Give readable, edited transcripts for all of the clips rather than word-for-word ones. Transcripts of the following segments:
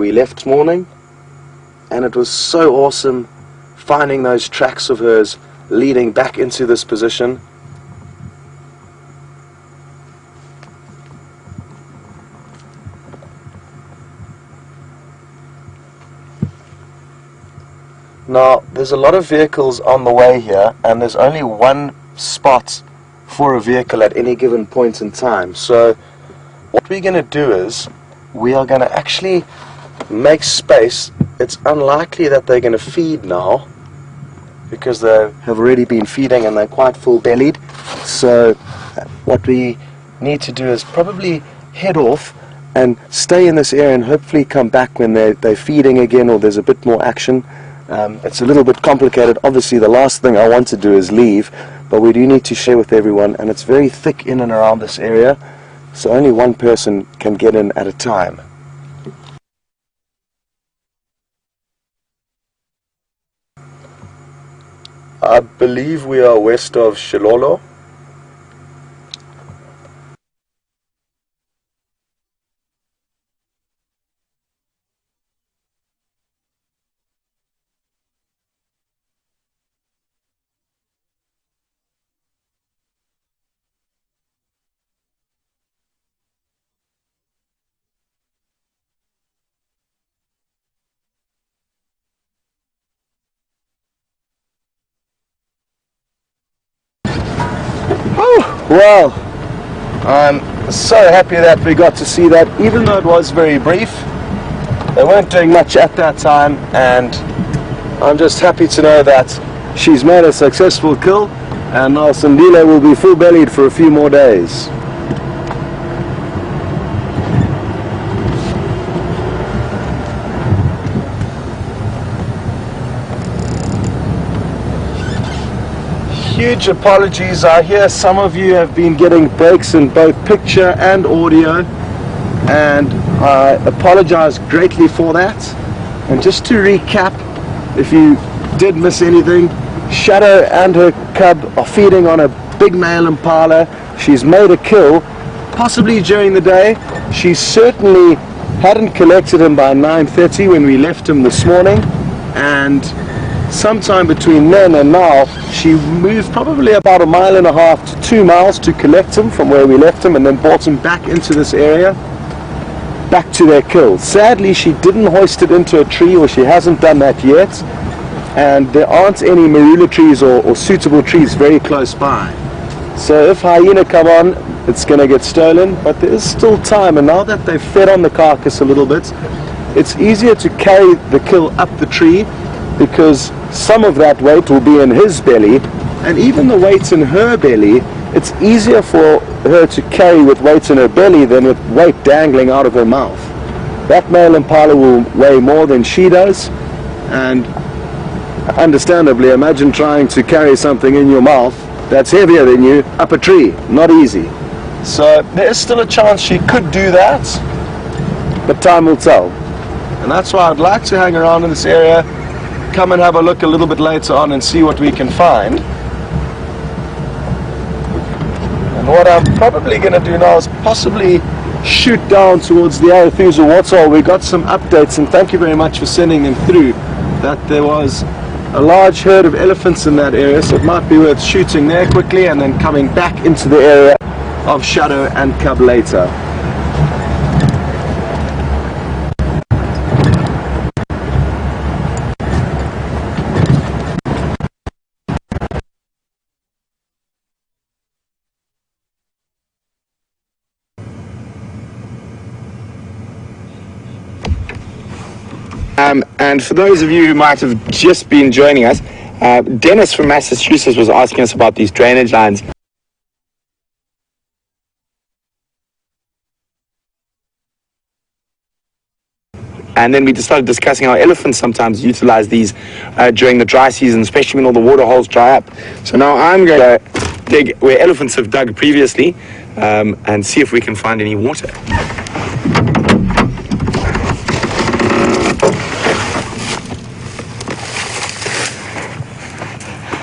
we left this morning, and it was so awesome finding those tracks of hers leading back into this position. Now, there's a lot of vehicles on the way here, and there's only one spot for a vehicle at any given point in time. So what we're going to do is we are going to actually make space. It's unlikely that they're going to feed now because they have already been feeding and they're quite full bellied. So what we need to do is probably head off and stay in this area and hopefully come back when they're feeding again or there's a bit more action. It's a little bit complicated. Obviously the last thing I want to do is leave, but we do need to share with everyone, and it's very thick in and around this area, so only one person can get in at a time. I believe we are west of Shilolo. Well, I'm so happy that we got to see that, even though it was very brief. They weren't doing much at that time, and I'm just happy to know that she's made a successful kill, and now Sindile will be full-bellied for a few more days. Huge apologies. I hear some of you have been getting breaks in both picture and audio, and I apologize greatly for that. And just to recap, if you did miss anything, Shadow and her cub are feeding on a big male impala. She's made a kill, possibly during the day. She certainly hadn't collected him by 9:30 when we left him this morning, and sometime between then and now she moved probably about 1.5 to 2 miles to collect him from where we left him, and then brought him back into this area, back to their kill. Sadly, she didn't hoist it into a tree, or she hasn't done that yet, and there aren't any marula trees or suitable trees very close by. So if hyena come on, it's going to get stolen, but there is still time, and now that they've fed on the carcass a little bit, it's easier to carry the kill up the tree, because some of that weight will be in his belly, and even the weight in her belly, it's easier for her to carry with weight in her belly than with weight dangling out of her mouth. That male impala will weigh more than she does, and understandably, imagine trying to carry something in your mouth that's heavier than you up a tree. Not easy. So there is still a chance she could do that, but time will tell. And that's why I'd like to hang around in this area, come and have a look a little bit later on and see what we can find. And what I'm probably going to do now is possibly shoot down towards the Arathusa waterhole. We got some updates, and thank you very much for sending them through, that there was a large herd of elephants in that area, so it might be worth shooting there quickly and then coming back into the area of Shadow and cub later. And for those of you who might have just been joining us, Dennis from Massachusetts was asking us about these drainage lines. And then we just started discussing how elephants sometimes utilize these during the dry season, especially when all the water holes dry up. So now I'm going to dig where elephants have dug previously and see if we can find any water.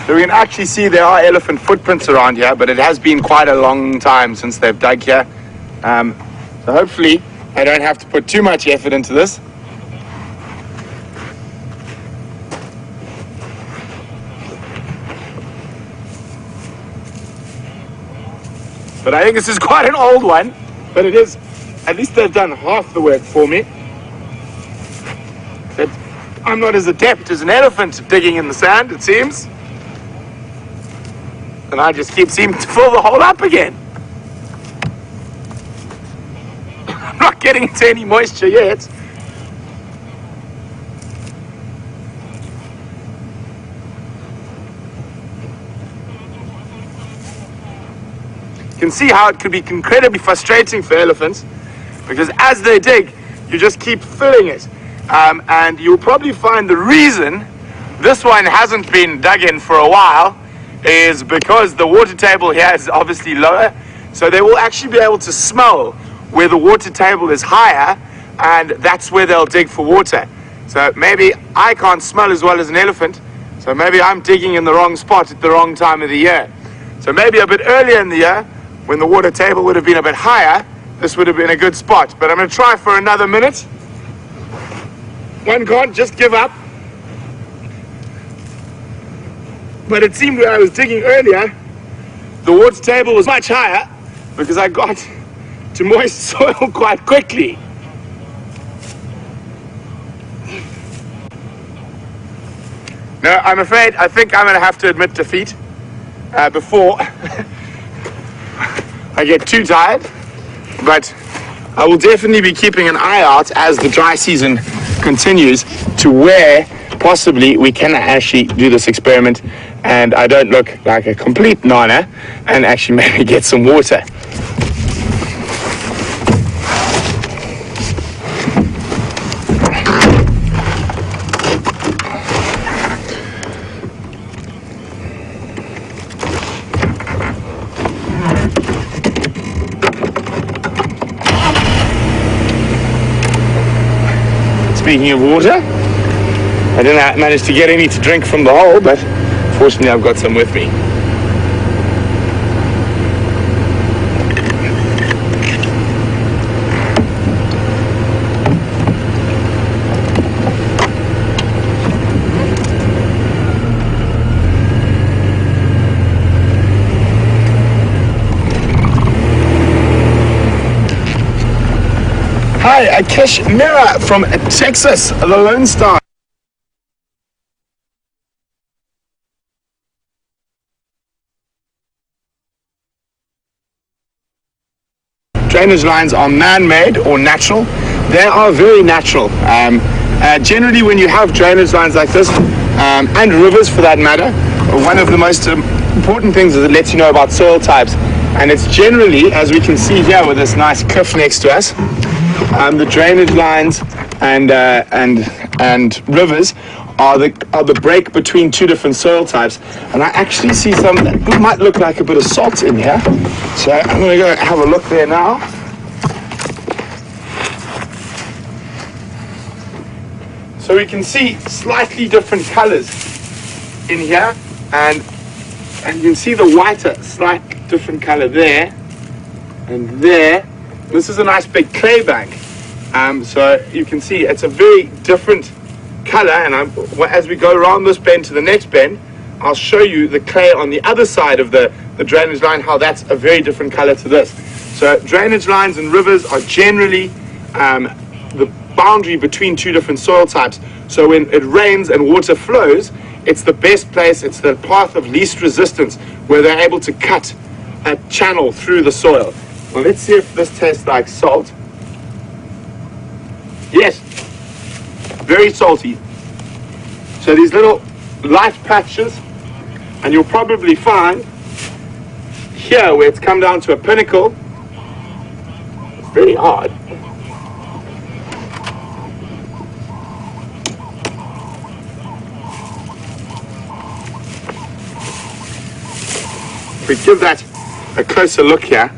So we can actually see there are elephant footprints around here, but it has been quite a long time since they've dug here. So hopefully I don't have to put too much effort into this. But I think this is quite an old one, but it is, at least they've done half the work for me. But I'm not as adept as an elephant at digging in the sand, it seems. And I just keep seeming to fill the hole up again. I'm not getting into any moisture yet. You can see how it could be incredibly frustrating for elephants, because as they dig, you just keep filling it. And you'll probably find the reason this one hasn't been dug in for a while is because the water table here is obviously lower, so they will actually be able to smell where the water table is higher, and that's where they'll dig for water. So maybe I can't smell as well as an elephant, so maybe I'm digging in the wrong spot at the wrong time of the year. So maybe a bit earlier in the year, when the water table would have been a bit higher, this would have been a good spot. But I'm going to try for another minute. One can't just give up. But it seemed when I was digging earlier, the water table was much higher because I got to moist soil quite quickly. No, I'm afraid, I think I'm going to have to admit defeat before I get too tired. But I will definitely be keeping an eye out as the dry season continues to where possibly we can actually do this experiment and I don't look like a complete nana and actually maybe get some water. Speaking of water, I didn't manage to get any to drink from the hole, but fortunately I've got some with me. Hi, Akish Mira from Texas, the Lone Star. Drainage lines are man-made or natural. They are very natural. Generally, when you have drainage lines like this, and rivers for that matter, one of the most important things is it lets you know about soil types. And it's generally, as we can see here with this nice cliff next to us, the drainage lines and rivers are the break between two different soil types. And I actually see some that might look like a bit of salt in here. So I'm going to go have a look there now. So we can see slightly different colors in here, and you can see the whiter, slight different color there and there. This is a nice big clay bank. So you can see it's a very different color, and as we go around this bend to the next bend, I'll show you the clay on the other side of the drainage line, how that's a very different color to this. So drainage lines and rivers are generally the boundary between two different soil types. So when it rains and water flows, it's the best place, it's the path of least resistance where they're able to cut a channel through the soil. Well, let's see if this tastes like salt. Yes, very salty. So these little light patches, and you'll probably find here where it's come down to a pinnacle, it's very hard. If we give that a closer look here,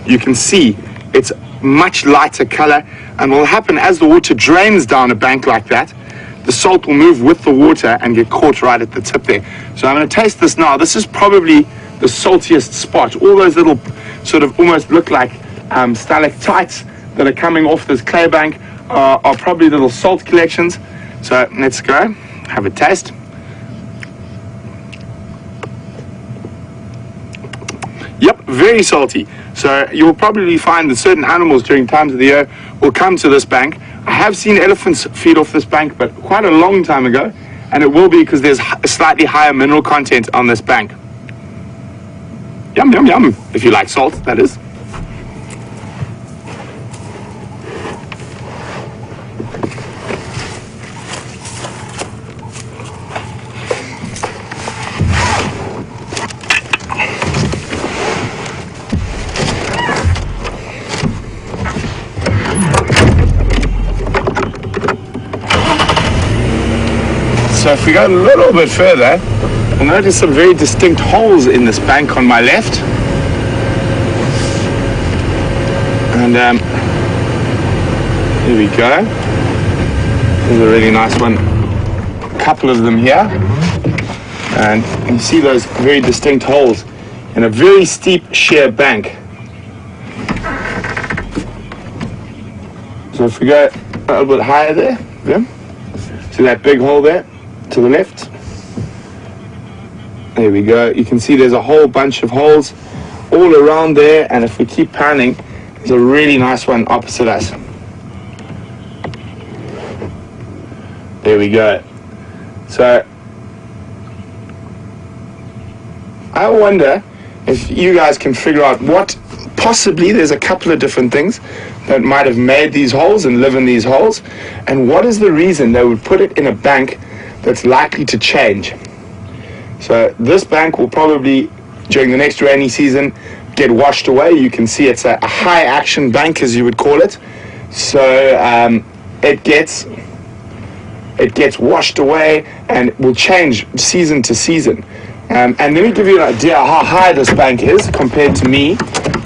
you can see it's much lighter color, and what will happen as the water drains down a bank like that, the salt will move with the water and get caught right at the tip there. So I'm going to taste this now. This is probably the saltiest spot. All those little sort of almost look like stalactites that are coming off this clay bank are probably little salt collections. So let's go have a taste. Yep, very salty. So you'll probably find that certain animals during times of the year will come to this bank. I have seen elephants feed off this bank, but quite a long time ago, and it will be because there's a slightly higher mineral content on this bank. Yum, yum, yum, if you like salt, that is. So if we go a little bit further, you'll notice some very distinct holes in this bank on my left. And here we go. There's a really nice one. A couple of them here. And you see those very distinct holes in a very steep sheer bank. So if we go a little bit higher there, yeah? See that big hole there? To the left. There we go. You can see there's a whole bunch of holes all around there, and if we keep panning, there's a really nice one opposite us. There we go. So I wonder if you guys can figure out what possibly there's a couple of different things that might have made these holes and live in these holes, and what is the reason they would put it in a bank that's likely to change. So this bank will probably, during the next rainy season, get washed away. You can see it's a high action bank, as you would call it. So it gets washed away and will change season to season. And let me give you an idea how high this bank is compared to me,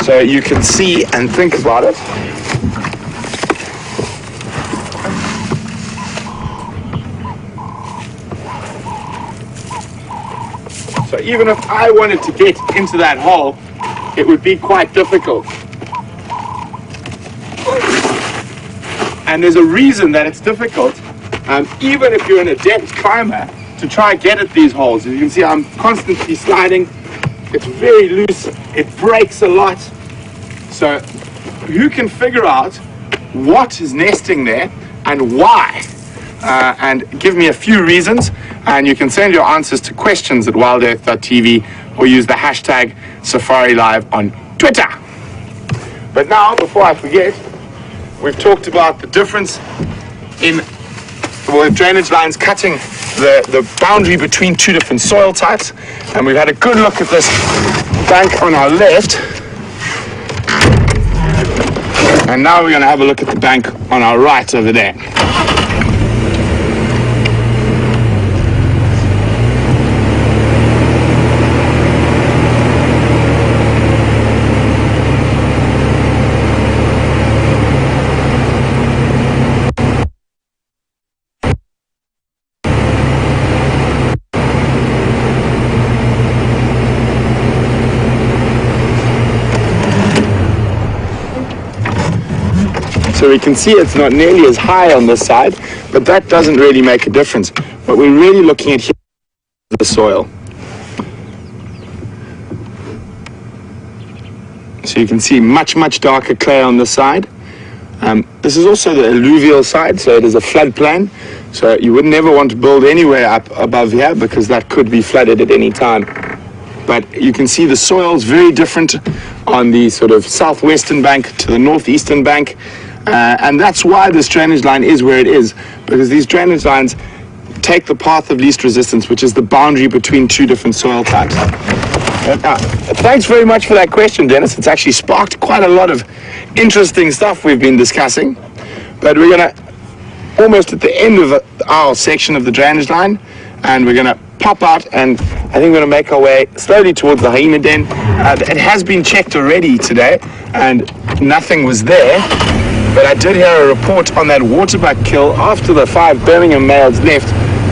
so you can see and think about it. So even if I wanted to get into that hole, it would be quite difficult. And there's a reason that it's difficult, even if you're an adept climber, to try and get at these holes. As you can see, I'm constantly sliding. It's very loose. It breaks a lot. So who can figure out what is nesting there and why? And give me a few reasons, and you can send your answers to questions at WildEarthTV or use the hashtag SafariLive on Twitter. But now, before I forget, we've talked about the difference in drainage lines cutting the boundary between two different soil types, and we've had a good look at this bank on our left, and now we're going to have a look at the bank on our right over there. So we can see it's not nearly as high on this side, but that doesn't really make a difference. What we're really looking at here is the soil. So you can see much, much darker clay on this side. This is also the alluvial side, so it is a floodplain. So you would never want to build anywhere up above here because that could be flooded at any time. But you can see the soil is very different on the sort of southwestern bank to the northeastern bank. And that's why this drainage line is where it is, because these drainage lines take the path of least resistance, which is the boundary between two different soil types. Thanks very much for that question, Dennis. It's actually sparked quite a lot of interesting stuff we've been discussing. But we're going to, almost at the end of our section of the drainage line, and we're going to pop out, and I think we're going to make our way slowly towards the hyena den. It has been checked already today, and nothing was there. But I did hear a report on that waterbuck kill. After the 5 Birmingham males left,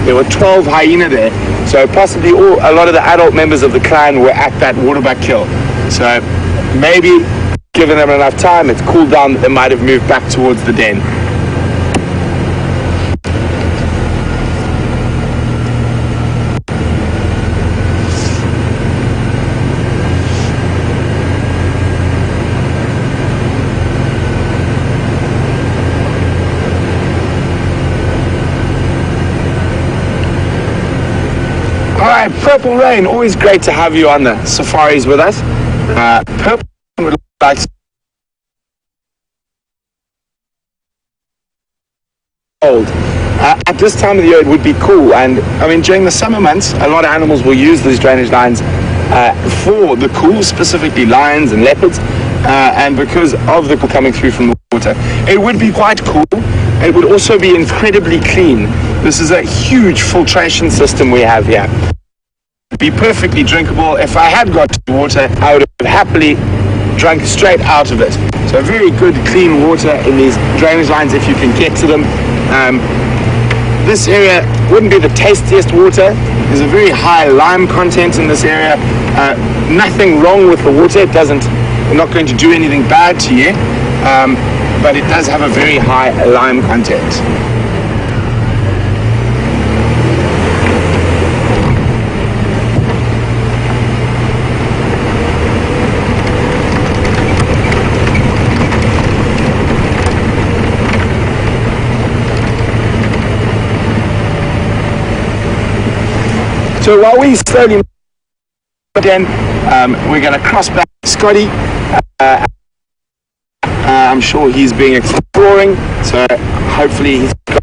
there were 12 hyena there. So possibly a lot of the adult members of the clan were at that waterbuck kill. So maybe, given them enough time, it's cooled down, that they might have moved back towards the den. Purple Rain, always great to have you on the safaris with us. Purple would like to cold. At this time of the year it would be cool, and I mean during the summer months a lot of animals will use these drainage lines for the cool, specifically lions and leopards, and because of the cool coming through from the water. It would be quite cool. It would also be incredibly clean. This is a huge filtration system we have here. It'd be perfectly drinkable. If I had got to water, I would have happily drunk straight out of it. So very good clean water in these drainage lines if you can get to them. This area wouldn't be the tastiest water. There's a very high lime content in this area. Nothing wrong with the water. We're not going to do anything bad to you, but it does have a very high lime content. So while we slowly again, we're going to cross back to Scotty. I'm sure he's being exploring, so hopefully he's got.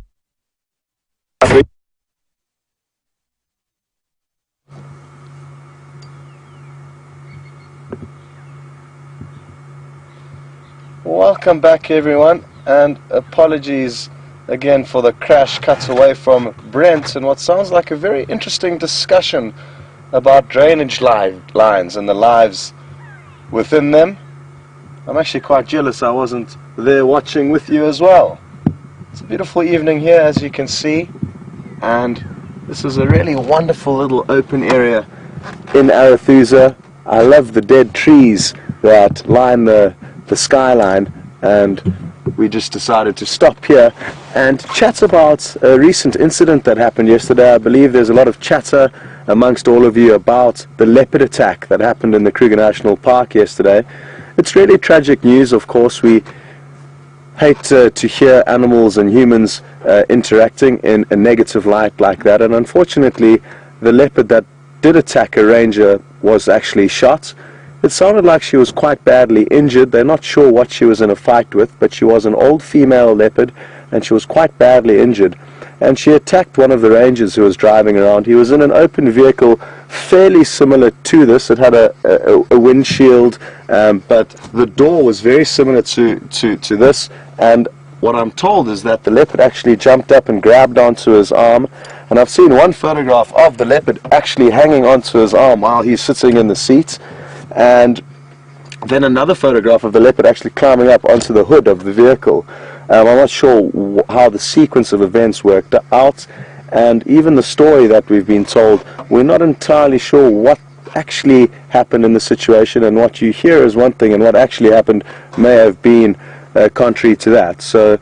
Welcome back everyone, and apologies again for the crash cut away from Brent and what sounds like a very interesting discussion about drainage lines and the lives within them. I'm actually quite jealous I wasn't there watching with you as well. It's a beautiful evening here, as you can see, and this is a really wonderful little open area in Arethusa. I love the dead trees that line the skyline, and we just decided to stop here and chat about a recent incident that happened yesterday. I believe there's a lot of chatter amongst all of you about the leopard attack that happened in the Kruger National Park yesterday. It's really tragic news, of course. We hate to hear animals and humans interacting in a negative light like that, and unfortunately the leopard that did attack a ranger was actually shot. It sounded like she was quite badly injured. They're not sure what she was in a fight with, but she was an old female leopard and she was quite badly injured. And she attacked one of the rangers who was driving around. He was in an open vehicle fairly similar to this. It had a windshield, but the door was very similar to this. And what I'm told is that the leopard actually jumped up and grabbed onto his arm. And I've seen one photograph of the leopard actually hanging onto his arm while he's sitting in the seat. And then another photograph of the leopard actually climbing up onto the hood of the vehicle. I'm not sure how the sequence of events worked out, and even the story that we've been told, we're not entirely sure what actually happened in the situation, and what you hear is one thing and what actually happened may have been contrary to that. So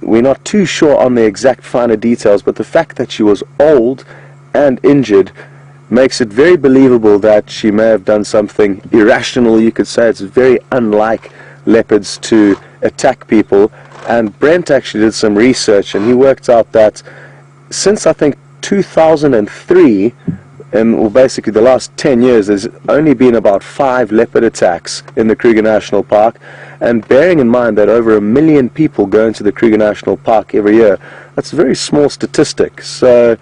we're not too sure on the exact finer details, but the fact that she was old and injured makes it very believable that she may have done something irrational, you could say. It's very unlike leopards to attack people. And Brent actually did some research, and he worked out that since I think 2003, and basically the last 10 years, there's only been about 5 leopard attacks in the Kruger National Park. And bearing in mind that over 1 million people go into the Kruger National Park every year, that's a very small statistic. So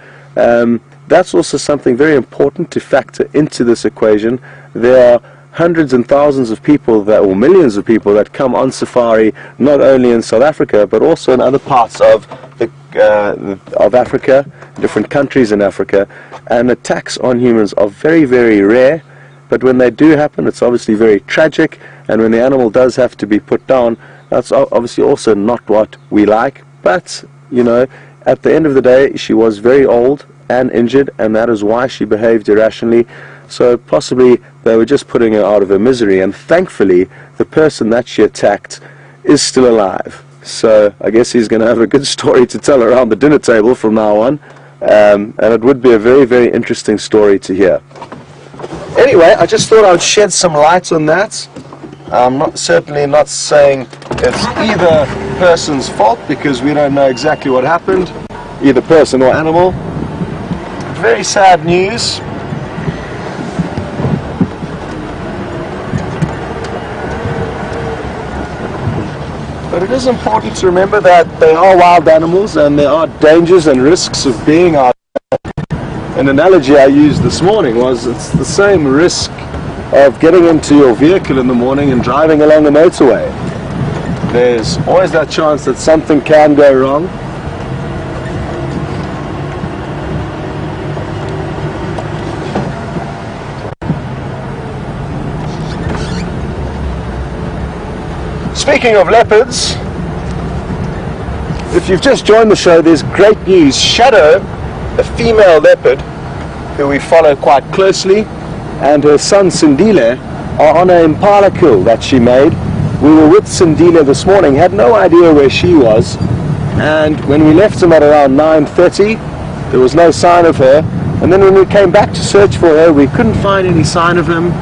that's also something very important to factor into this equation. There are hundreds and thousands of people or millions of people that come on safari, not only in South Africa but also in other parts of Africa, different countries in Africa, and attacks on humans are very, very rare. But when they do happen, it's obviously very tragic, and when the animal does have to be put down, that's obviously also not what we like. But you know, at the end of the day, she was very old and injured, and that is why she behaved irrationally. So possibly they were just putting her out of her misery, and thankfully the person that she attacked is still alive. So I guess he's going to have a good story to tell around the dinner table from now on, and it would be a very, very interesting story to hear. Anyway, I just thought I would shed some light on that. I'm certainly not saying it's either person's fault, because we don't know exactly what happened, either person or animal. Very sad news, But it is important to remember that they are wild animals and there are dangers and risks of being out. An analogy I used this morning was it's the same risk of getting into your vehicle in the morning and driving along the motorway. There's always that chance that something can go wrong. Speaking of leopards, if you've just joined the show, there's great news. Shadow, a female leopard who we follow quite closely, and her son Sindile are on an impala kill that she made. We were with Sindile this morning, had no idea where she was, and when we left him at around 9:30, there was no sign of her. And then when we came back to search for her, we couldn't find any sign of him,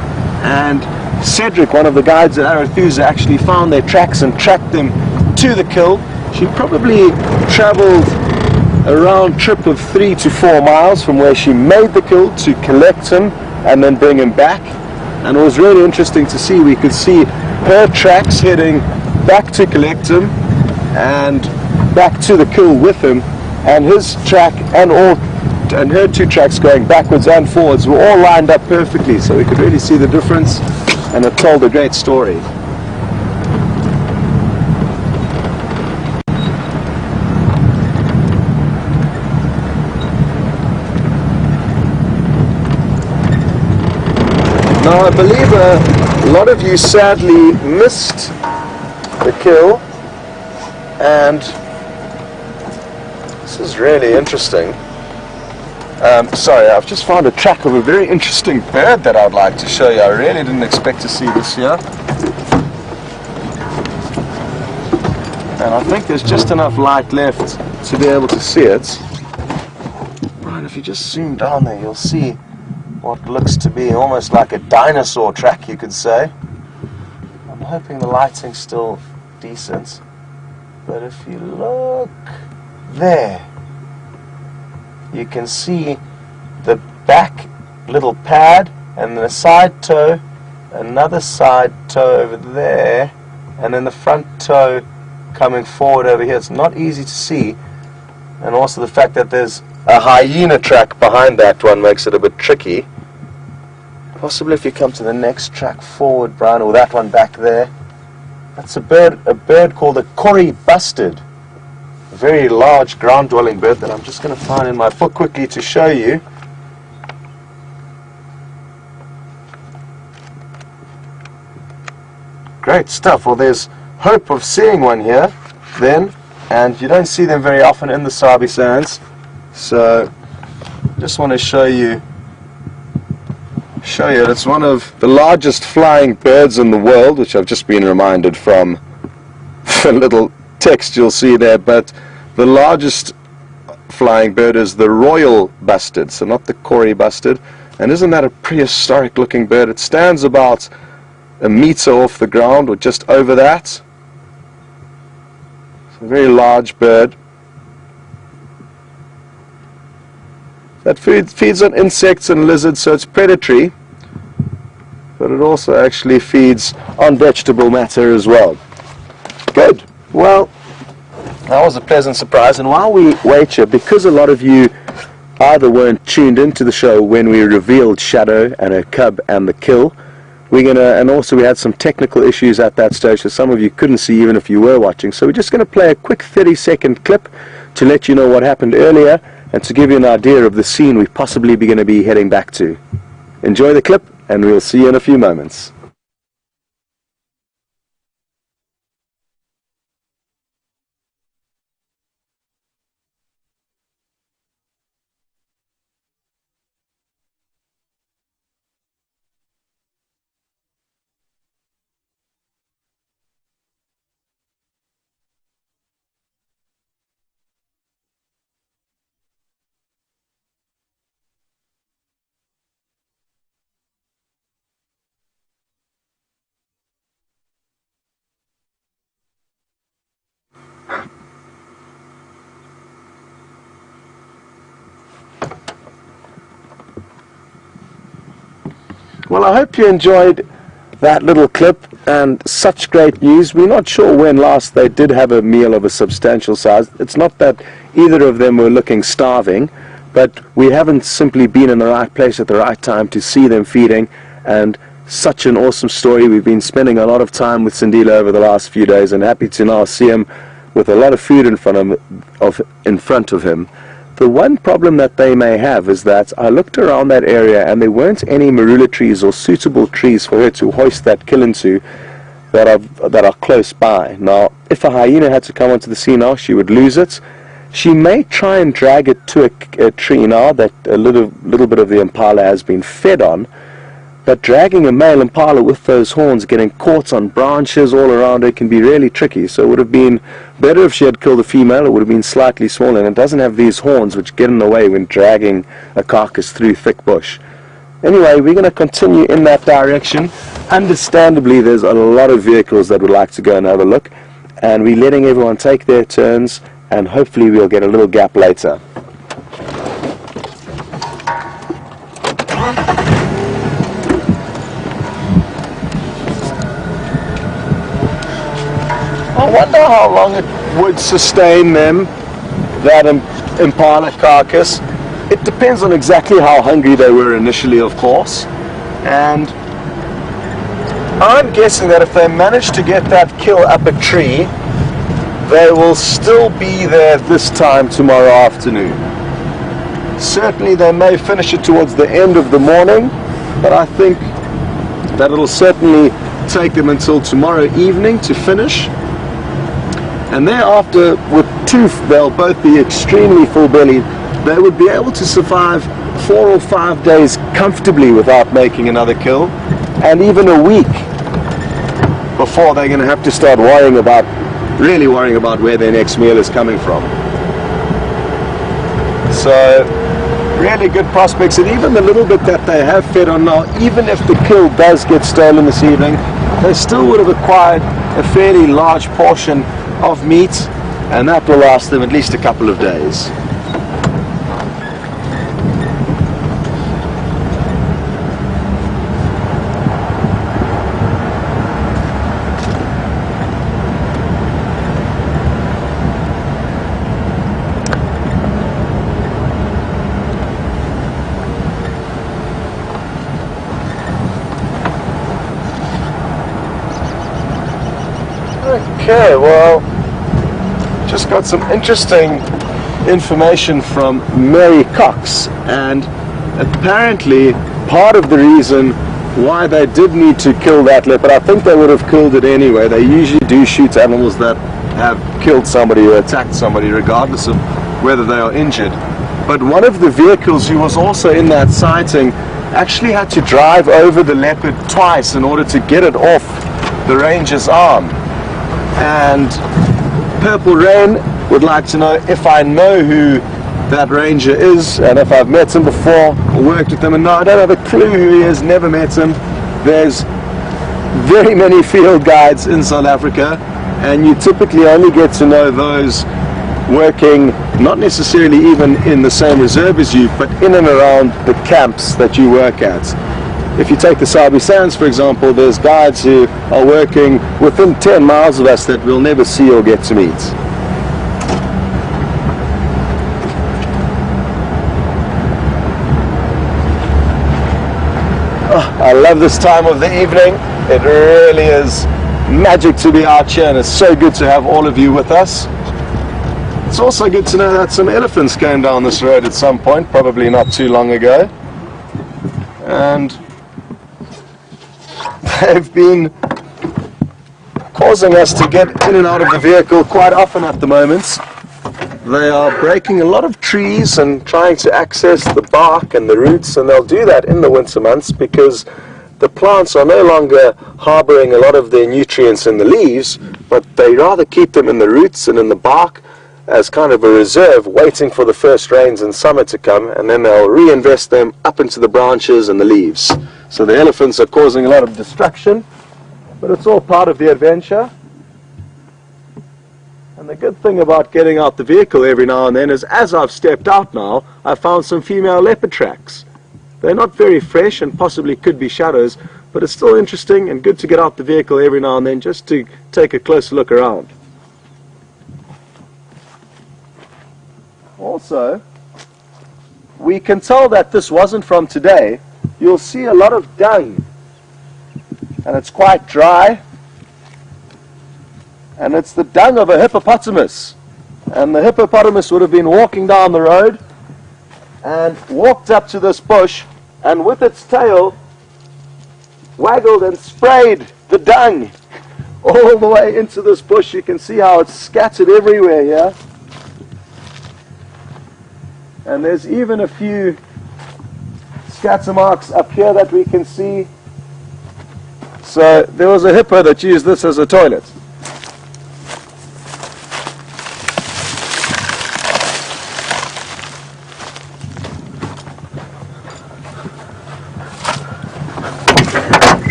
and Cedric, one of the guides at Arathusa, actually found their tracks and tracked them to the kill. She probably traveled a round trip of 3 to 4 miles from where she made the kill to collect him and then bring him back. And it was really interesting to see. We could see her tracks heading back to collect him and back to the kill with him, and his track and her two tracks going backwards and forwards were all lined up perfectly, so we could really see the difference, and it told a great story. Now I believe a lot of you sadly missed the kill, and this is really interesting. Sorry, I've just found a track of a very interesting bird that I'd like to show you. I really didn't expect to see this here. And I think there's just enough light left to be able to see it. Right, if you just zoom down there, you'll see what looks to be almost like a dinosaur track, you could say. I'm hoping the lighting's still decent. But if you look there, you can see the back little pad and then a side toe, another side toe over there, and then the front toe coming forward over here. It's not easy to see, and also the fact that there's a hyena track behind that one makes it a bit tricky. Possibly if you come to the next track forward, Brian, or that one back there, that's a bird called a Kori bustard. A very large ground-dwelling bird that I'm just going to find in my book quickly to show you. Great stuff. Well, there's hope of seeing one here then, and you don't see them very often in the Sabi Sands, so just want to show you it's one of the largest flying birds in the world, which I've just been reminded from the little text you'll see there. But the largest flying bird is the royal bustard, so not the Kori bustard. And isn't that a prehistoric looking bird? It stands about a meter off the ground, or just over that. It's a very large bird that feeds on insects and lizards, so it's predatory, but it also actually feeds on vegetable matter as well. Good. Well, that was a pleasant surprise. And while we wait here, because a lot of you either weren't tuned into the show when we revealed Shadow and her cub and the kill, and also we had some technical issues at that stage, so some of you couldn't see even if you were watching. So we're just going to play a quick 30-second clip to let you know what happened earlier and to give you an idea of the scene we possibly be going to be heading back to. Enjoy the clip, and we'll see you in a few moments. Well, I hope you enjoyed that little clip. And such great news. We're not sure when last they did have a meal of a substantial size. It's not that either of them were looking starving, but we haven't simply been in the right place at the right time to see them feeding. And such an awesome story. We've been spending a lot of time with Sindile over the last few days, and happy to now see him with a lot of food in front of him. The one problem that they may have is that I looked around that area and there weren't any marula trees or suitable trees for her to hoist that kill into that are close by. Now, if a hyena had to come onto the scene now, she would lose it. She may try and drag it to a tree now that a little bit of the impala has been fed on, but dragging a male impala with those horns, getting caught on branches all around her, can be really tricky. So it would have been better if she had killed a female. It would have been slightly smaller, and it doesn't have these horns which get in the way when dragging a carcass through thick bush. Anyway, we're going to continue in that direction. Understandably, there's a lot of vehicles that would like to go and have a look, and we're letting everyone take their turns, and hopefully we'll get a little gap later. I wonder how long it would sustain them, that impala carcass. It depends on exactly how hungry they were initially, of course. And I'm guessing that if they manage to get that kill up a tree, they will still be there this time tomorrow afternoon. Certainly they may finish it towards the end of the morning, but I think that it'll certainly take them until tomorrow evening to finish. And thereafter, with two, they'll both be extremely full-bellied. They would be able to survive 4 or 5 days comfortably without making another kill, and even a week before they're going to have to start really worrying about where their next meal is coming from. So, really good prospects, and even the little bit that they have fed on now, even if the kill does get stolen this evening, they still would have acquired a fairly large portion of meat, and that will last them at least a couple of days. Okay, well, just got some interesting information from Mary Cox, and apparently part of the reason why they did need to kill that leopard, I think they would have killed it anyway. They usually do shoot animals that have killed somebody or attacked somebody, regardless of whether they are injured. But one of the vehicles who was also in that sighting actually had to drive over the leopard twice in order to get it off the ranger's arm. And Purple Rain would like to know if I know who that ranger is, and if I've met him before or worked with him. And no, I don't have a clue who he is, never met him. There's very many field guides in South Africa, and you typically only get to know those working not necessarily even in the same reserve as you, but in and around the camps that you work at. If you take the Sabi Sands, for example, there's guides who are working within 10 miles of us that we'll never see or get to meet. Oh, I love this time of the evening. It really is magic to be out here, and it's so good to have all of you with us. It's also good to know that some elephants came down this road at some point, probably not too long ago. And they've been causing us to get in and out of the vehicle quite often at the moment. They are breaking a lot of trees and trying to access the bark and the roots, and they'll do that in the winter months because the plants are no longer harboring a lot of their nutrients in the leaves, but they rather keep them in the roots and in the bark as kind of a reserve, waiting for the first rains in summer to come, and then they'll reinvest them up into the branches and the leaves. So the elephants are causing a lot of destruction, but it's all part of the adventure. And the good thing about getting out the vehicle every now and then is, as I've stepped out now, I found some female leopard tracks. They're not very fresh and possibly could be shadows, but it's still interesting and good to get out the vehicle every now and then just to take a closer look around. Also, we can tell that this wasn't from today. You'll see a lot of dung, and it's quite dry, and it's the dung of a hippopotamus, and the hippopotamus would have been walking down the road and walked up to this bush, and with its tail waggled and sprayed the dung all the way into this bush. You can see how it's scattered everywhere here. And there's even a few scatter marks up here that we can see. So there was a hippo that used this as a toilet.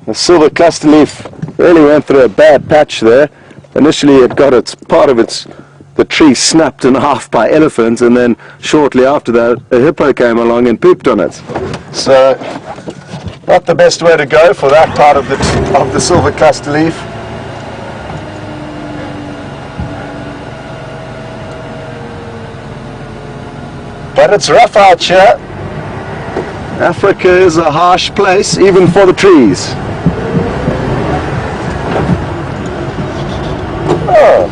The silver cluster leaf really went through a bad patch there. Initially it got the tree snapped in half by elephants, and then shortly after that a hippo came along and pooped on it. So not the best way to go for that part of the silver cluster leaf. But it's rough out here. Africa is a harsh place, even for the trees. Oh.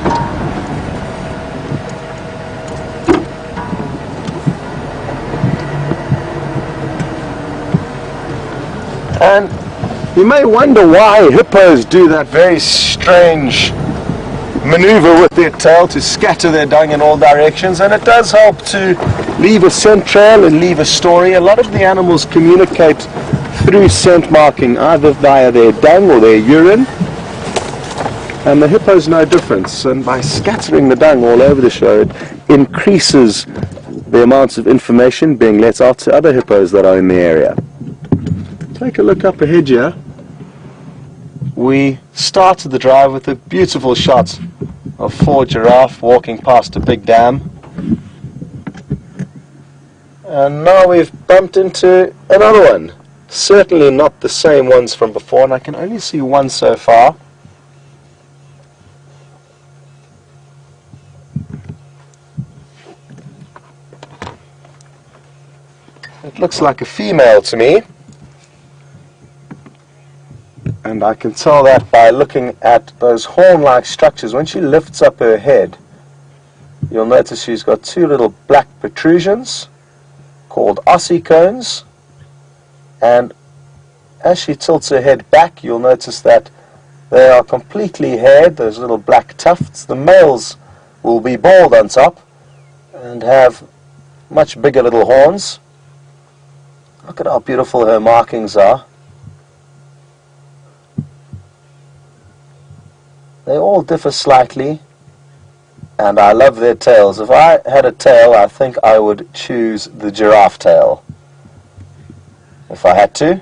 And you may wonder why hippos do that very strange maneuver with their tail to scatter their dung in all directions, and it does help to leave a scent trail and leave a story. A lot of the animals communicate through scent marking, either via their dung or their urine, and the hippo's no different. And by scattering the dung all over the show, it increases the amounts of information being let out to other hippos that are in the area. Take a look up ahead here. We started the drive with a beautiful shot of 4 giraffe walking past a big dam, and now we've bumped into another one. Certainly not the same ones from before, and I can only see one so far. It looks like a female to me, and I can tell that by looking at those horn-like structures. When she lifts up her head, you'll notice she's got 2 little black protrusions called ossicones, and as she tilts her head back, you'll notice that they are completely haired, those little black tufts. The males will be bald on top and have much bigger little horns. Look at how beautiful her markings are. They all differ slightly, and I love their tails. If I had a tail, I think I would choose the giraffe tail, if I had to.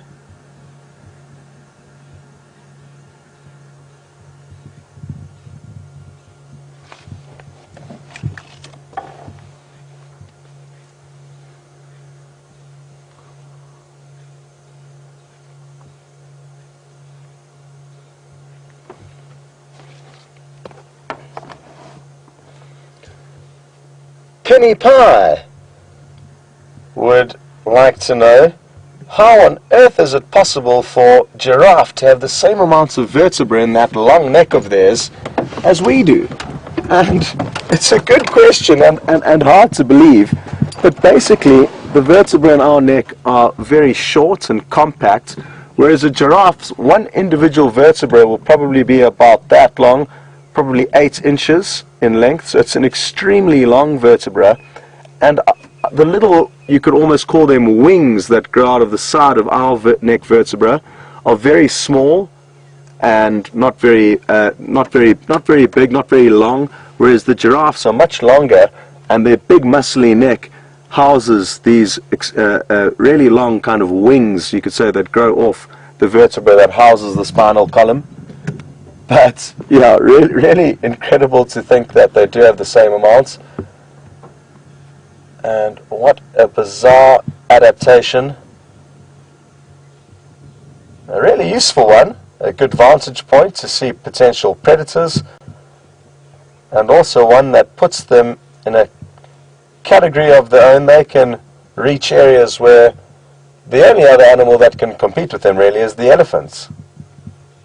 Penny Pie would like to know, how on earth is it possible for giraffe to have the same amounts of vertebrae in that long neck of theirs as we do? And it's a good question and hard to believe, but basically the vertebrae in our neck are very short and compact, whereas a giraffe's one individual vertebra will probably be about that long, probably 8 inches in length, so it's an extremely long vertebra, and the little, you could almost call them wings that grow out of the side of our neck vertebra are very small and not very big, not very long, whereas the giraffes are much longer, and their big muscly neck houses these really long kind of wings, you could say, that grow off the vertebra that houses the spinal column. But yeah, really incredible to think that they do have the same amounts. And what a bizarre adaptation. A really useful one, a good vantage point to see potential predators, and also one that puts them in a category of their own. They can reach areas where the only other animal that can compete with them really is the elephants,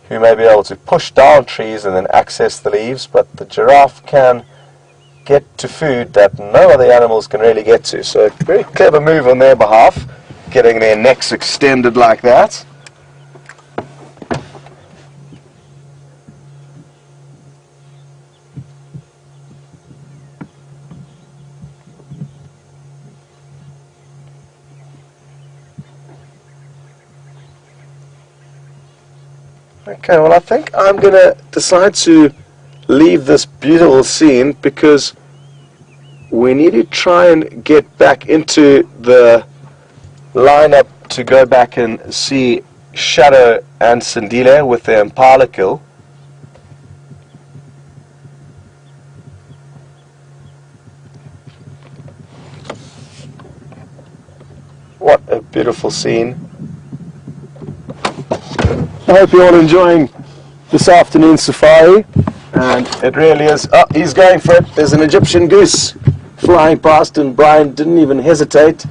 who may be able to push down trees and then access the leaves, but the giraffe can get to food that no other animals can really get to. So a very clever move on their behalf, getting their necks extended like that. Okay, well I think I'm going to decide to leave this beautiful scene because we need to try and get back into the lineup to go back and see Shadow and Sindile with their impala kill. What a beautiful scene. I hope you're all enjoying this afternoon safari, and it really is. Oh, he's going for it. There's an Egyptian goose flying past and Brian didn't even hesitate.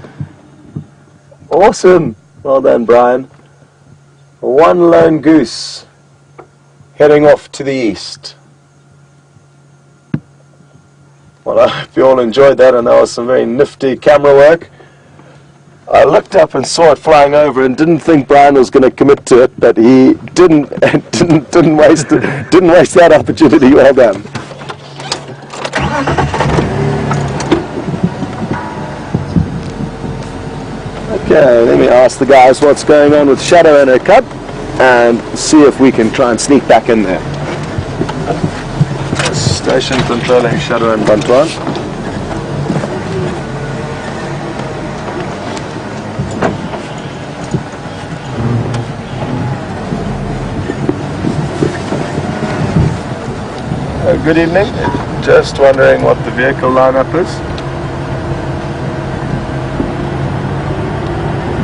Awesome. Well done, Brian. One lone goose heading off to the east. Well, I hope you all enjoyed that, and that was some very nifty camera work. I looked up and saw it flying over and didn't think Brian was going to commit to it, but he didn't waste that opportunity. Well done. Okay, let me ask the guys what's going on with Shadow and her cub and see if we can try and sneak back in there. Station controlling Shadow and Bantuan. Good evening. Just wondering what the vehicle lineup is.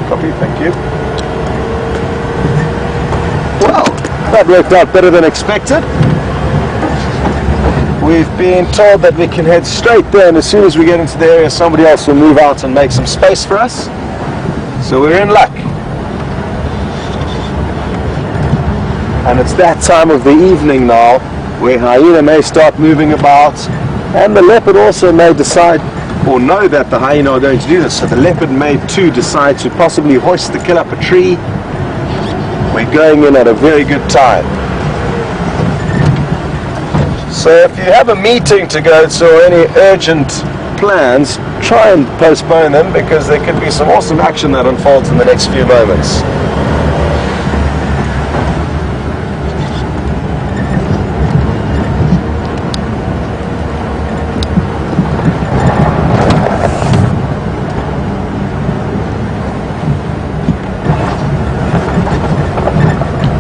Copy, thank you. Well, that worked out better than expected. We've been told that we can head straight there, and as soon as we get into the area, somebody else will move out and make some space for us. So we're in luck. And it's that time of the evening now, where hyena may start moving about, and the leopard also may decide or know that the hyena are going to do this. So the leopard may too decide to possibly hoist the kill up a tree. We're going in at a very good time. So if you have a meeting to go to or any urgent plans, try and postpone them, because there could be some awesome action that unfolds in the next few moments.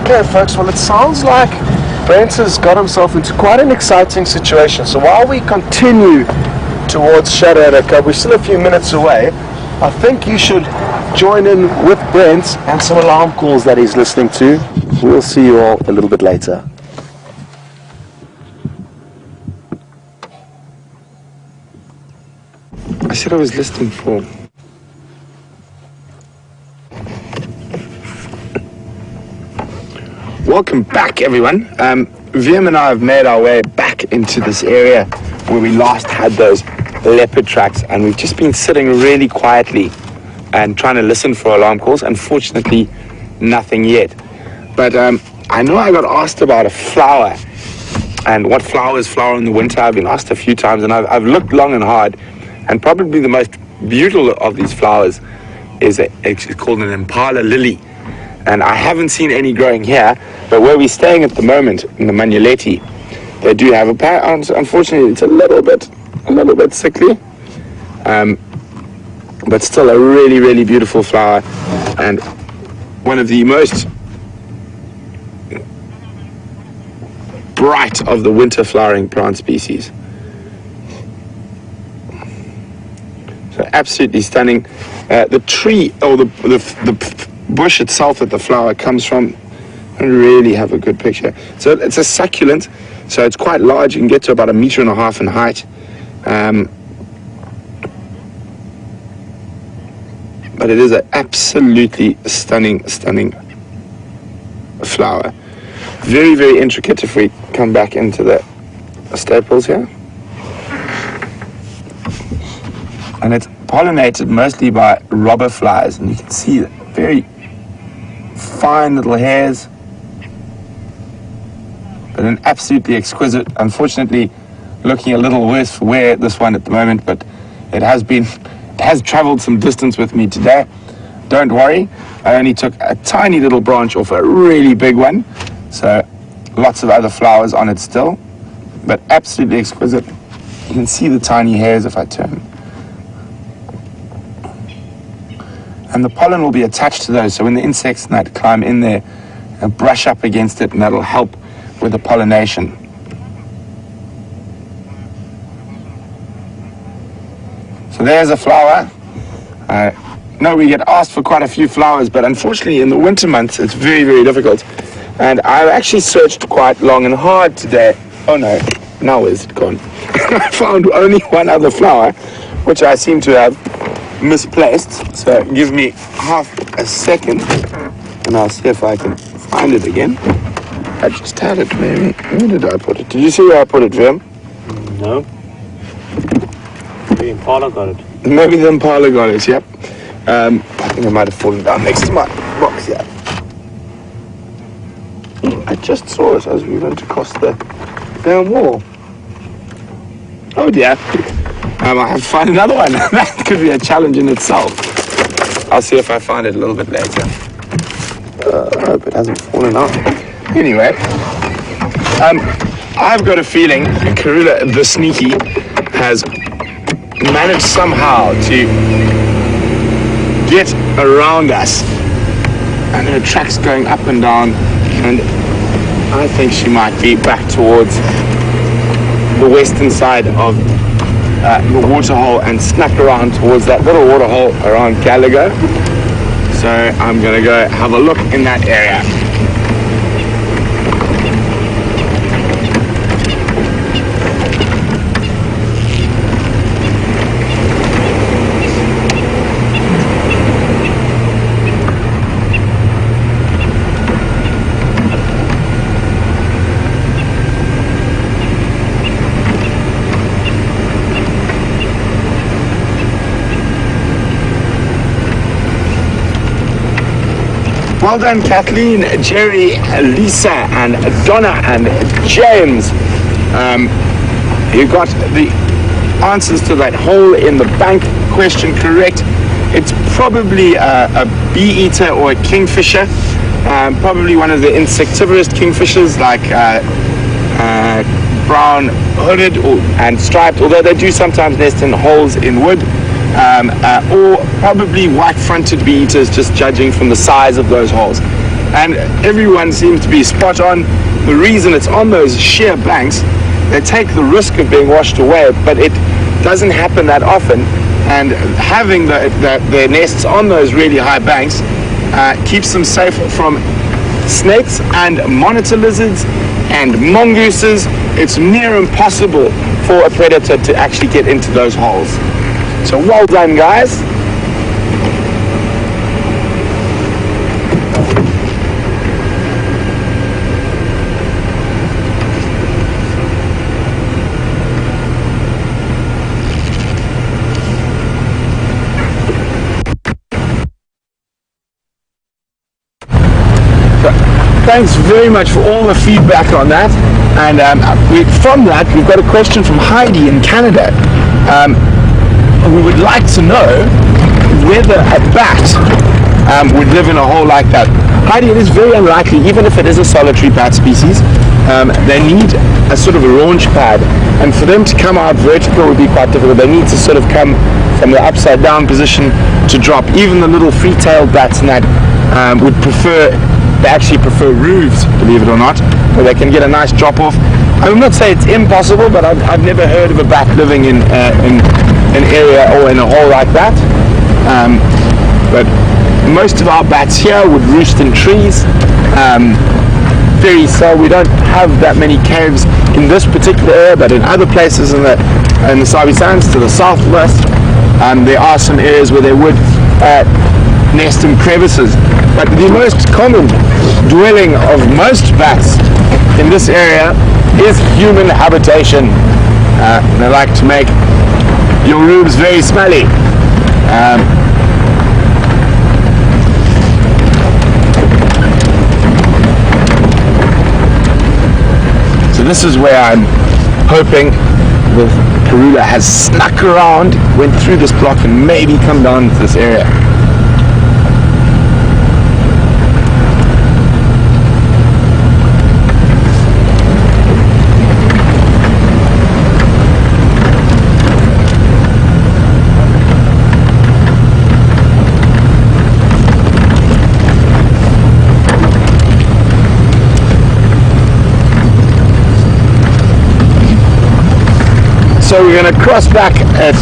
Okay folks, well it sounds like Brent has got himself into quite an exciting situation. So while we continue towards Shadow and her cub, we're still a few minutes away. I think you should join in with Brent and some alarm calls that he's listening to. We'll see you all a little bit later. I said I was listening for. Welcome back, everyone. VM and I have made our way back into this area where we last had those leopard tracks, and we've just been sitting really quietly and trying to listen for alarm calls. Unfortunately, nothing yet. But I know I got asked about a flower and what flowers flower in the winter. I've been asked a few times, and I've looked long and hard, and probably the most beautiful of these flowers is it's called an impala lily. And I haven't seen any growing here, but where we're staying at the moment in the Manuleti, they do have a unfortunately it's a little bit sickly, but still a really, really beautiful flower, and one of the most bright of the winter flowering plant species. So So absolutely stunning. The tree, or the bush itself that the flower comes from, I don't really have a good picture. So it's a succulent, so it's quite large. You can get to about 1.5 meters in height. But it is an absolutely stunning flower. Very, very intricate if we come back into the staples here. And it's pollinated mostly by robber flies, and you can see the very fine little hairs, but an absolutely exquisite, unfortunately looking a little worse for wear, this one at the moment, but it has traveled some distance with me today. Don't worry, I only took a tiny little branch off a really big one, so lots of other flowers on it still, but absolutely exquisite. You can see the tiny hairs if I turn. And the pollen will be attached to those, so when the insects might climb in there and brush up against it, and that'll help with the pollination. So there's a flower. No, we get asked for quite a few flowers, but unfortunately in the winter months it's very, very difficult. And I've actually searched quite long and hard today. Oh no, now where's it gone? I found only one other flower, which I seem to have misplaced. So give me half a second and I'll see if I can find it again. I just had it, maybe. Where did I put it? Did you see where I put it, Vim? No. The Impala got it. Maybe the Impala got it, yep. I think I might have fallen down next to my box here. I just saw it as we went across the damn wall. Oh dear. I have to find another one. That could be a challenge in itself. I'll see if I find it a little bit later. I hope it hasn't fallen out. Anyway, I've got a feeling Karula the Sneaky has managed somehow to get around us. And her track's going up and down, and I think she might be back towards the western side of the waterhole and snuck around towards that little waterhole around Gallagher. So I'm gonna go have a look in that area. Well done, Kathleen, Jerry, Lisa, and Donna, and James. You got the answers to that hole in the bank question correct. It's probably a bee-eater or a kingfisher. Probably one of the insectivorous kingfishers like brown hooded and striped, although they do sometimes nest in holes in wood. Or probably white-fronted bee-eaters, just judging from the size of those holes. And everyone seems to be spot on. The reason it's on those sheer banks, they take the risk of being washed away, but it doesn't happen that often. And having their nests on those really high banks keeps them safe from snakes and monitor lizards and mongooses. It's near impossible for a predator to actually get into those holes. So well done, guys. Thanks very much for all the feedback on that. And from that, we've got a question from Heidi in Canada. We would like to know whether a bat would live in a hole like that. Heidi, it is very unlikely, even if it is a solitary bat species. They need a sort of a launch pad, and for them to come out vertical would be quite difficult. They need to sort of come from the upside down position to drop. Even the little free-tailed bats and that they actually prefer roofs, believe it or not, where they can get a nice drop off. I will not say it's impossible, but I've never heard of a bat living in an area or in a hole like that. But most of our bats here would roost in trees. Very so. We don't have that many caves in this particular area, but in other places in the Sabi Sands to the southwest, there are some areas where they would nest in crevices. But the most common dwelling of most bats in this area is human habitation. They like to make your rooms very smelly. So this is where I'm hoping the Karula has snuck around, went through this block and maybe come down to this area. So we're going to cross back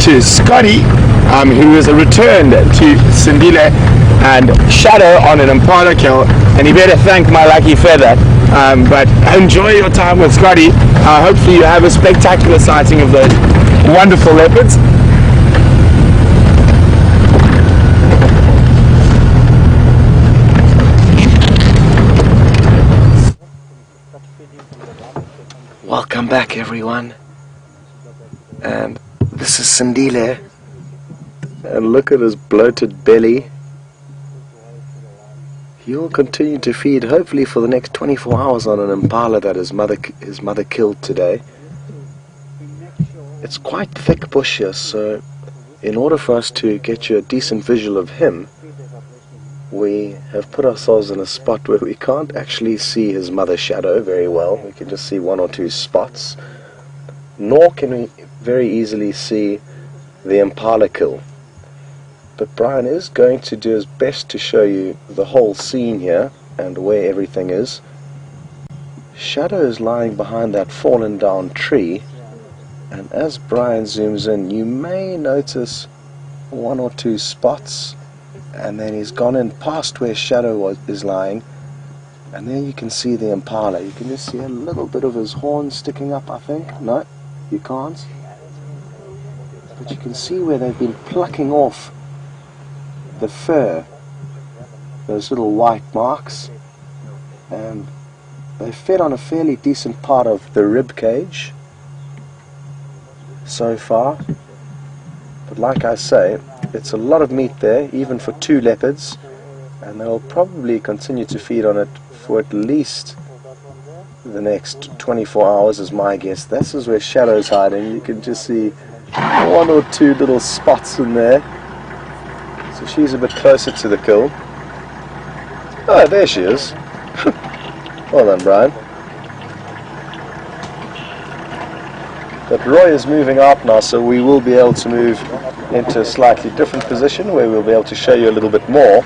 to Scotty, who is returned to Sindile and Shadow on an impala kill, and he better thank my lucky feather. But enjoy your time with Scotty. Hopefully you have a spectacular sighting of those wonderful leopards. Welcome back, everyone. And this is Sindile, and look at his bloated belly. He will continue to feed hopefully for the next 24 hours on an impala that his mother killed today. It's quite thick bush here, so in order for us to get you a decent visual of him, we have put ourselves in a spot where we can't actually see his mother's shadow very well. We can just see one or two spots, nor can we very easily see the impala kill. But Brian is going to do his best to show you the whole scene here and where everything is. Shadow is lying behind that fallen down tree, and as Brian zooms in you may notice one or two spots, and then he's gone in past where Shadow is lying, and there you can see the impala. You can just see a little bit of his horn sticking up, I think. No, you can't. But you can see where they've been plucking off the fur, those little white marks, and they fed on a fairly decent part of the rib cage so far. But like I say, it's a lot of meat there, even for two leopards, and they'll probably continue to feed on it for at least the next 24 hours is my guess. This is where Shadow's hiding. You can just see one or two little spots in there. So she's a bit closer to the kill. Oh, there she is. Well done, Brian. But Roy is moving out now, so we will be able to move into a slightly different position where we'll be able to show you a little bit more.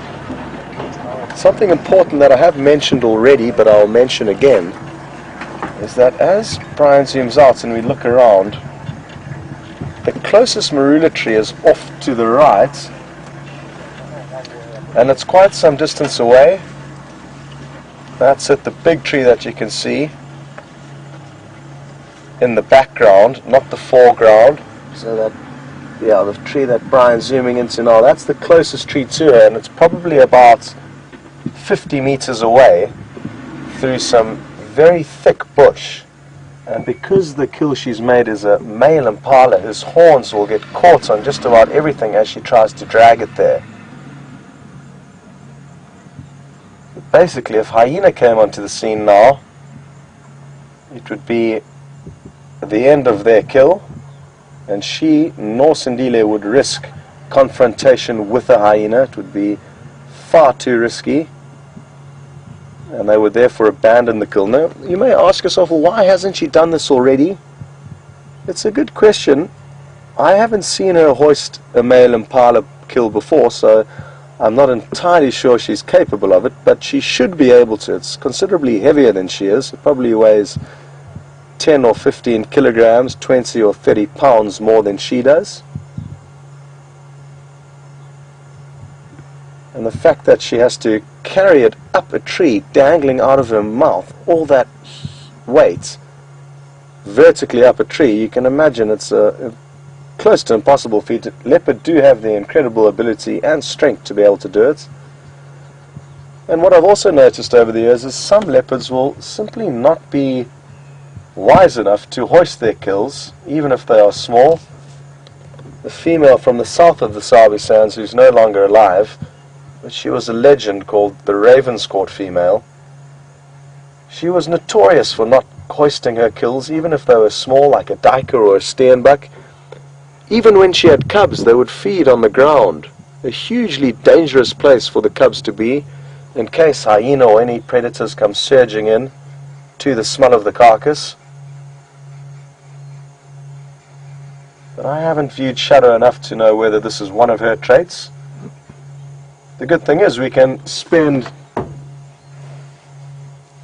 Something important that I have mentioned already, but I'll mention again, is that as Brian zooms out and we look around, the closest marula tree is off to the right, and it's quite some distance away. That's it, the big tree that you can see in the background, not the foreground. So that, yeah, the tree that Brian's zooming into now, that's the closest tree to her, and it's probably about 50 meters away through some very thick bush. And because the kill she's made is a male impala, his horns will get caught on just about everything as she tries to drag it there. Basically, if hyena came onto the scene now, it would be the end of their kill, and she nor Sindile would risk confrontation with a hyena. It would be far too risky, and they would therefore abandon the kill. Now, you may ask yourself, well, why hasn't she done this already? It's a good question. I haven't seen her hoist a male impala kill before, so I'm not entirely sure she's capable of it, but she should be able to. It's considerably heavier than she is. It probably weighs 10 or 15 kilograms, 20 or 30 pounds more than she does. And the fact that she has to carry it up a tree, dangling out of her mouth, all that weight, vertically up a tree, you can imagine it's a close to impossible feat. Leopard do have the incredible ability and strength to be able to do it. And what I've also noticed over the years is some leopards will simply not be wise enough to hoist their kills, even if they are small. The female from the south of the Sabi Sands, who's no longer alive, but she was a legend, called the Ravenscourt female. She was notorious for not hoisting her kills, even if they were small, like a duiker or a steenbuck. Even when she had cubs, they would feed on the ground. A hugely dangerous place for the cubs to be, in case hyena or any predators come surging in to the smell of the carcass. But I haven't viewed Shadow enough to know whether this is one of her traits. The good thing is we can spend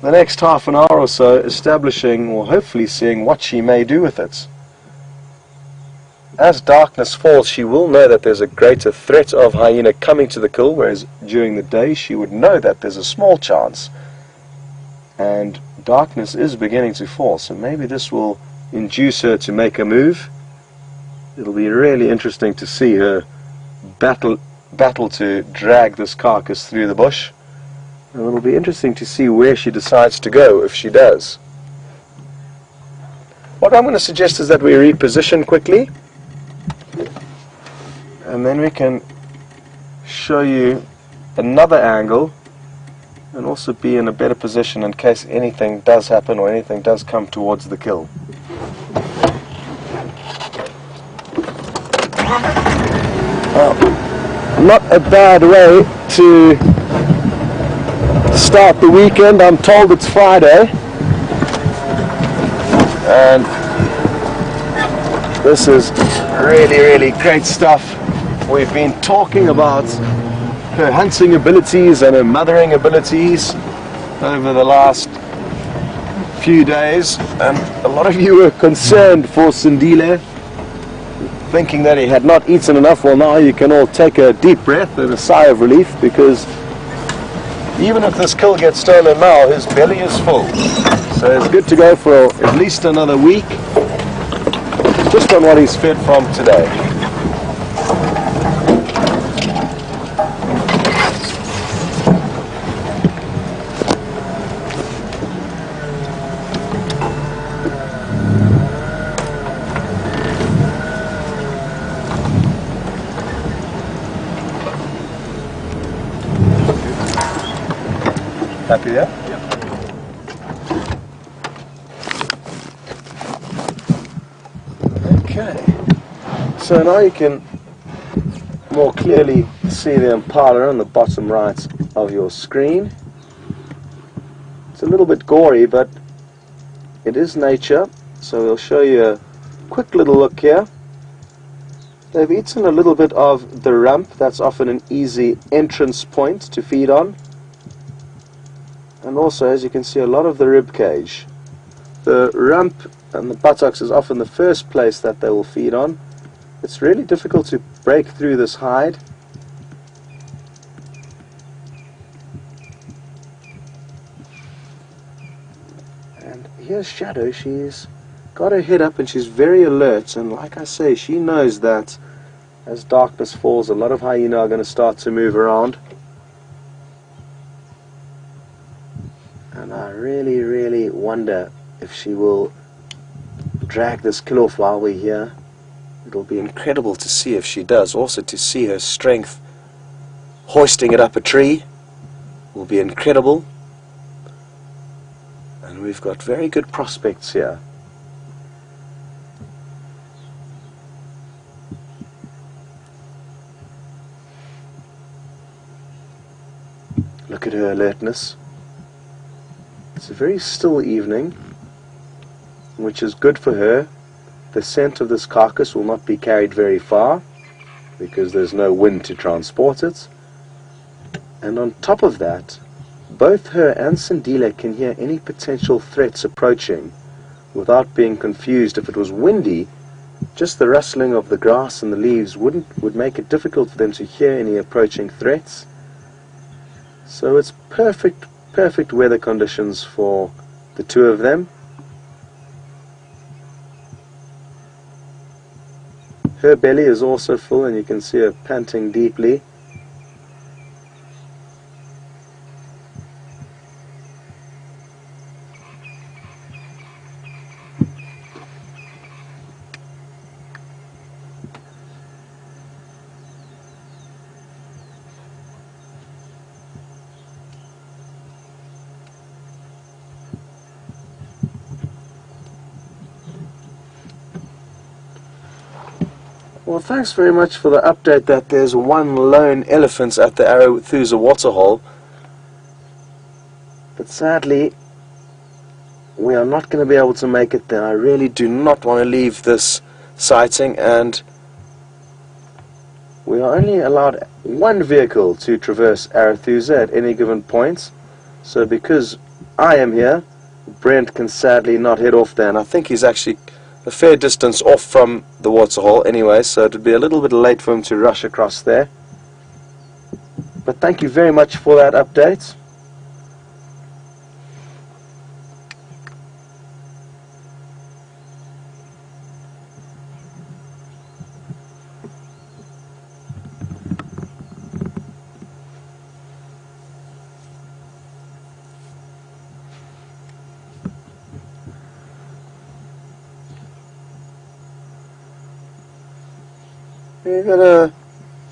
the next half an hour or so establishing, or hopefully seeing, what she may do with it. As darkness falls, she will know that there's a greater threat of hyena coming to the kill, whereas during the day she would know that there's a small chance. And darkness is beginning to fall, so maybe this will induce her to make a move. It'll be really interesting to see her battle to drag this carcass through the bush. And it'll be interesting to see where she decides to go, if she does. What I'm going to suggest is that we reposition quickly, and then we can show you another angle and also be in a better position in case anything does happen or anything does come towards the kill. Not a bad way to start the weekend. I'm told it's Friday, and this is really great stuff. We've been talking about her hunting abilities and her mothering abilities over the last few days, and a lot of you were concerned for Sindile, thinking that he had not eaten enough. Well, now you can all take a deep breath and a sigh of relief, because even if this kill gets stolen now, his belly is full. So it's good to go for at least another week, just on what he's fed from today. Happy there? Yeah. Okay. So now you can more clearly see the impala on the bottom right of your screen. It's a little bit gory, but it is nature, so we'll show you a quick little look here. They've eaten a little bit of the rump. That's often an easy entrance point to feed on. And also, as you can see, a lot of the rib cage. The rump and the buttocks is often the first place that they will feed on. It's really difficult to break through this hide. And here's Shadow. She's got her head up and she's very alert, and like I say, she knows that as darkness falls, a lot of hyena are going to start to move around. And I really wonder if she will drag this kill off while we're here. It'll be incredible to see if she does. Also to see her strength hoisting it up a tree will be incredible. And we've got very good prospects here. Look at her alertness. It's a very still evening, which is good for her. The scent of this carcass will not be carried very far because there's no wind to transport it. And on top of that, both her and Sindile can hear any potential threats approaching without being confused. If it was windy, just the rustling of the grass and the leaves would make it difficult for them to hear any approaching threats. So it's perfect weather conditions for the two of them. Her belly is also full, and you can see her panting deeply. Well, thanks very much for the update that there's one lone elephant at the Arathusa waterhole. But sadly, we are not going to be able to make it there. I really do not want to leave this sighting, and we are only allowed one vehicle to traverse Arathusa at any given point. So because I am here, Brent can sadly not head off there, and I think he's actually a fair distance off from the waterhole anyway, so it would be a little bit late for him to rush across there. But thank you very much for that update. We got a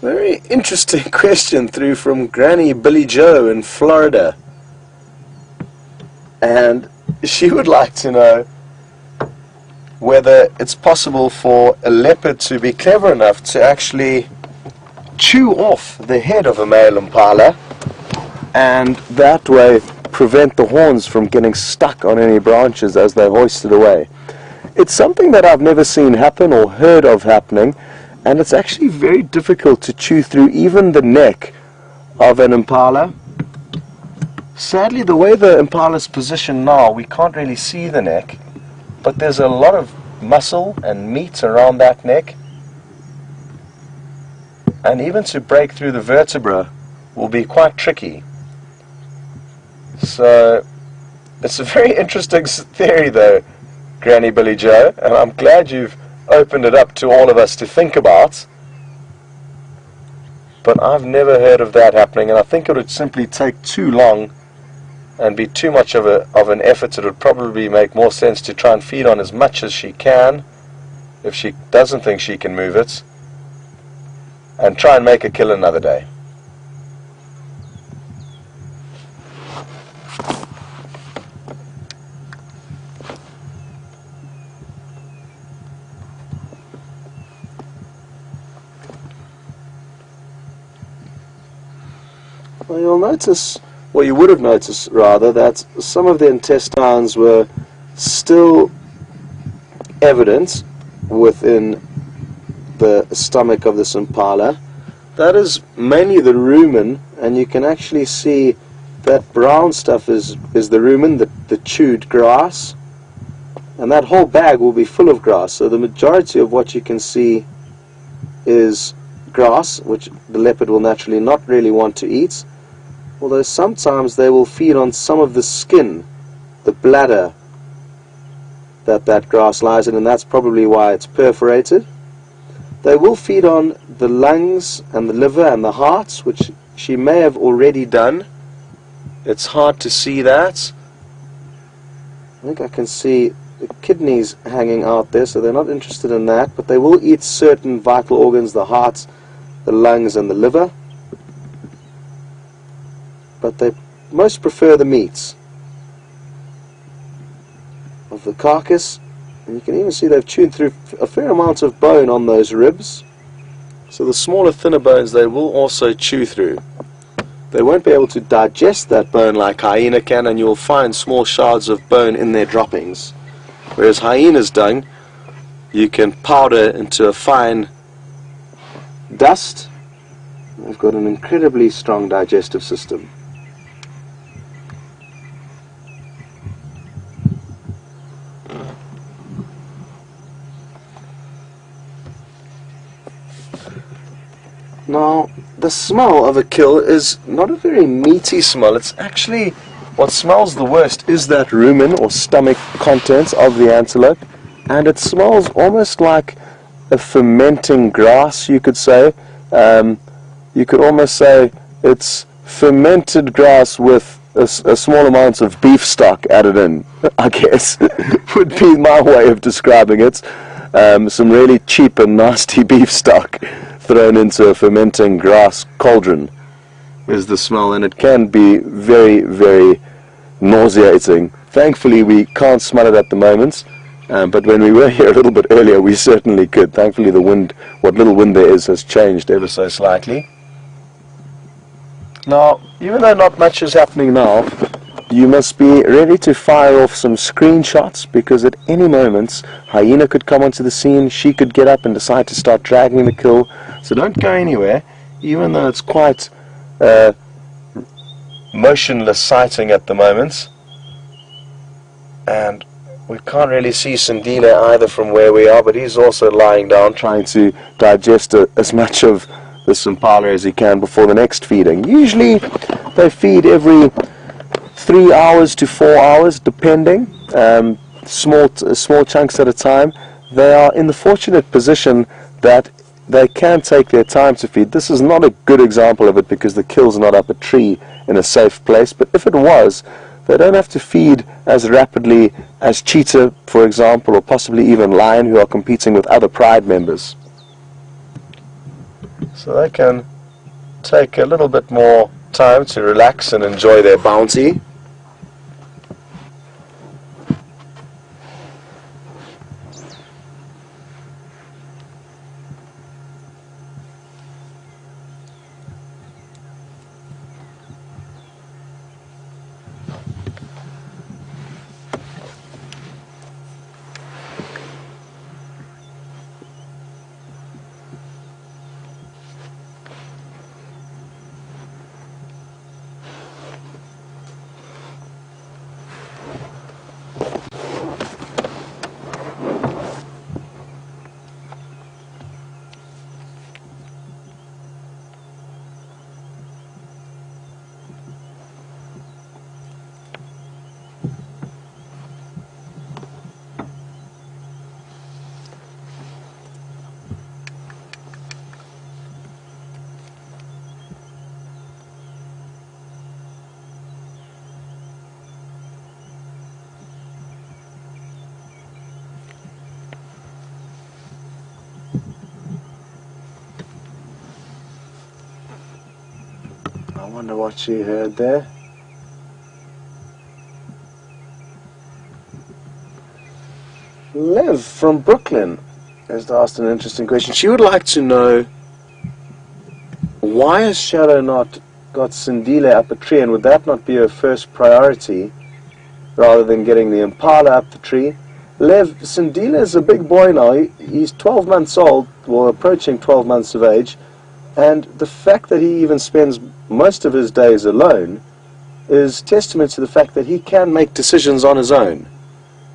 very interesting question through from Granny Billy Joe in Florida, and she would like to know whether it's possible for a leopard to be clever enough to actually chew off the head of a male impala and that way prevent the horns from getting stuck on any branches as they're hoisted away. It's something that I've never seen happen or heard of happening, and it's actually very difficult to chew through even the neck of an impala. Sadly, the way the impala's positioned now, we can't really see the neck, but there's a lot of muscle and meat around that neck, and even to break through the vertebra will be quite tricky. So it's a very interesting theory though, Granny Billy Joe, and I'm glad you've opened it up to all of us to think about. But I've never heard of that happening, and I think it would simply take too long and be too much of an effort. It would probably make more sense to try and feed on as much as she can, if she doesn't think she can move it, and try and make a kill another day. Well, you'll notice, or you would have noticed rather, that some of the intestines were still evident within the stomach of this impala. That is mainly the rumen, and you can actually see that brown stuff is the rumen, the chewed grass, and that whole bag will be full of grass. So the majority of what you can see is grass, which the leopard will naturally not really want to eat, although sometimes they will feed on some of the skin, the bladder that grass lies in, and that's probably why it's perforated. They will feed on the lungs and the liver and the heart, which she may have already done. It's hard to see that. I think I can see the kidneys hanging out there, so they're not interested in that, but they will eat certain vital organs, the heart, the lungs and the liver. But they most prefer the meats of the carcass, and you can even see they've chewed through a fair amount of bone on those ribs. So the smaller, thinner bones they will also chew through. They won't be able to digest that bone like hyena can, and you'll find small shards of bone in their droppings. Whereas hyena's dung, you can powder into a fine dust. They've got an incredibly strong digestive system. Now, the smell of a kill is not a very meaty smell. It's actually, what smells the worst is that rumen or stomach contents of the antelope, and it smells almost like a fermenting grass, you could say. You could almost say it's fermented grass with a small amount of beef stock added in, I guess, would be my way of describing it. Some really cheap and nasty beef stock thrown into a fermenting grass cauldron is the smell, and it can be very, very nauseating. Thankfully, we can't smell it at the moment, but when we were here a little bit earlier, we certainly could. Thankfully, the wind, what little wind there is, has changed ever so slightly. Now, even though not much is happening now, you must be ready to fire off some screenshots, because at any moment, hyena could come onto the scene, she could get up and decide to start dragging the kill. So don't go anywhere, even though it's quite motionless sighting at the moment. And we can't really see Sindile either from where we are, but he's also lying down trying to digest as much of this impala as he can before the next feeding. Usually they feed every 3 hours to 4 hours, depending, small chunks at a time. They are in the fortunate position that they can take their time to feed. This is not a good example of it because the kill's not up a tree in a safe place, but if it was, they don't have to feed as rapidly as cheetah, for example, or possibly even lion, who are competing with other pride members. So they can take a little bit more time to relax and enjoy their bounty. I wonder what she heard there. Liv from Brooklyn has asked an interesting question. She would like to know, why has Shadow not got Sindile up a tree, and would that not be her first priority rather than getting the impala up the tree? Lev, Sindile is a big boy now. He's 12 months old, or approaching 12 months of age, and the fact that he even spends most of his days alone is testament to the fact that he can make decisions on his own.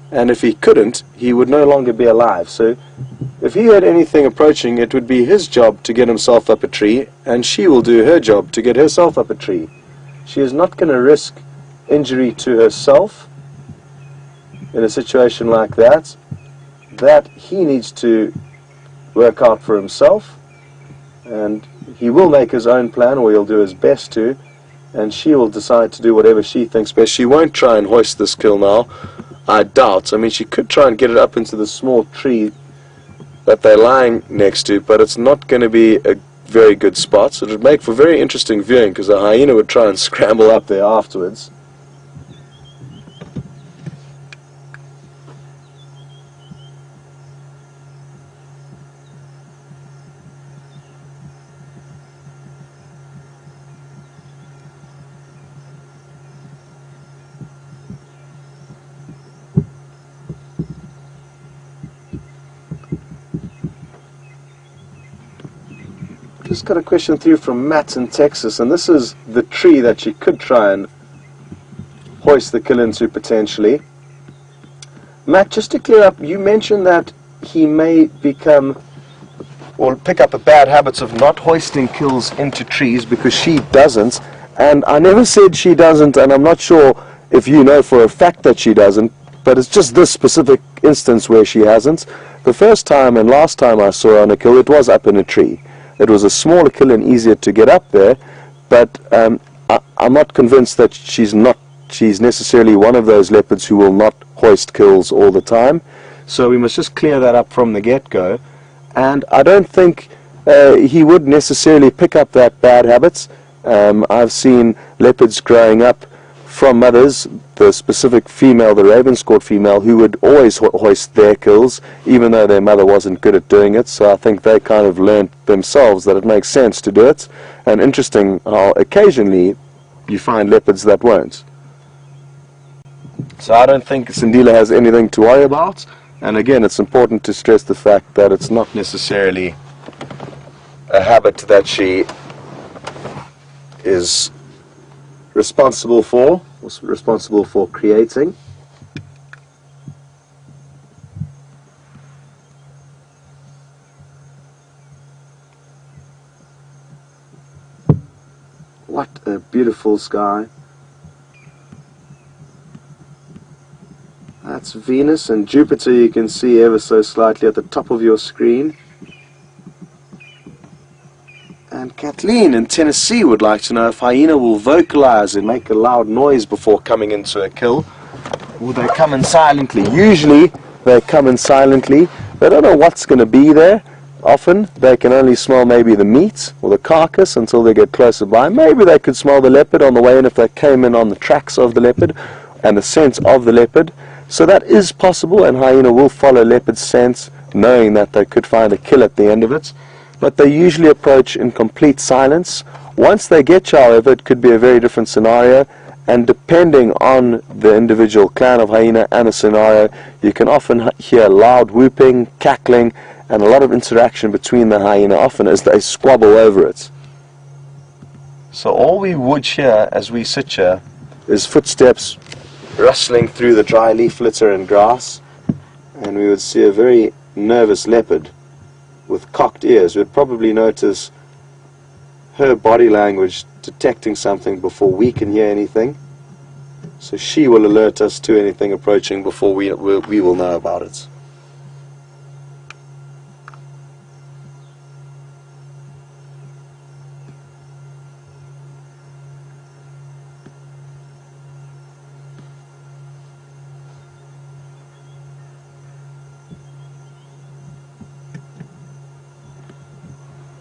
And if he couldn't, he would no longer be alive. So if he had anything approaching, it would be his job to get himself up a tree, and she will do her job to get herself up a tree. She is not going to risk injury to herself in a situation like that. That he needs to work out for himself, and he will make his own plan, or he'll do his best to, and she will decide to do whatever she thinks best. She won't try and hoist this kill now, I doubt. I mean, she could try and get it up into the small tree that they're lying next to, but it's not going to be a very good spot. So it would make for very interesting viewing, because the hyena would try and scramble up there afterwards. Just got a question through from Matt in Texas, and this is the tree that you could try and hoist the kill into potentially. Matt, just to clear up, you mentioned that he may become or pick up a bad habit of not hoisting kills into trees, because she doesn't. And I never said she doesn't, and I'm not sure if you know for a fact that she doesn't, but it's just this specific instance where she hasn't. The first time and last time I saw her on a kill, it was up in a tree. It was a smaller kill and easier to get up there, but I'm not convinced that she's necessarily one of those leopards who will not hoist kills all the time. So we must just clear that up from the get-go. And I don't think he would necessarily pick up that bad habits. I've seen leopards growing up from mothers, the specific female, the Ravenscourt female, who would always hoist their kills, even though their mother wasn't good at doing it. So I think they kind of learned themselves that it makes sense to do it. And interesting how occasionally you find leopards that won't. So I don't think Sindile has anything to worry about. And again, it's important to stress the fact that it's not necessarily a habit that she is responsible for creating. What a beautiful sky. That's Venus, and Jupiter you can see ever so slightly at the top of your screen. And Kathleen in Tennessee would like to know if hyena will vocalize and make a loud noise before coming into a kill. Will they come in silently? Usually they come in silently. They don't know what's going to be there. Often they can only smell maybe the meat or the carcass until they get closer by. Maybe they could smell the leopard on the way in if they came in on the tracks of the leopard and the scent of the leopard. So that is possible, and hyena will follow leopard's scent, knowing that they could find a kill at the end of it. But they usually approach in complete silence. Once they get you, however, it could be a very different scenario, and depending on the individual clan of hyena and the scenario, you can often hear loud whooping, cackling, and a lot of interaction between the hyena, often as they squabble over it. So all we would hear as we sit here is footsteps rustling through the dry leaf litter and grass, and we would see a very nervous leopard with cocked ears. We'd probably notice her body language detecting something before we can hear anything, so she will alert us to anything approaching before we will know about it.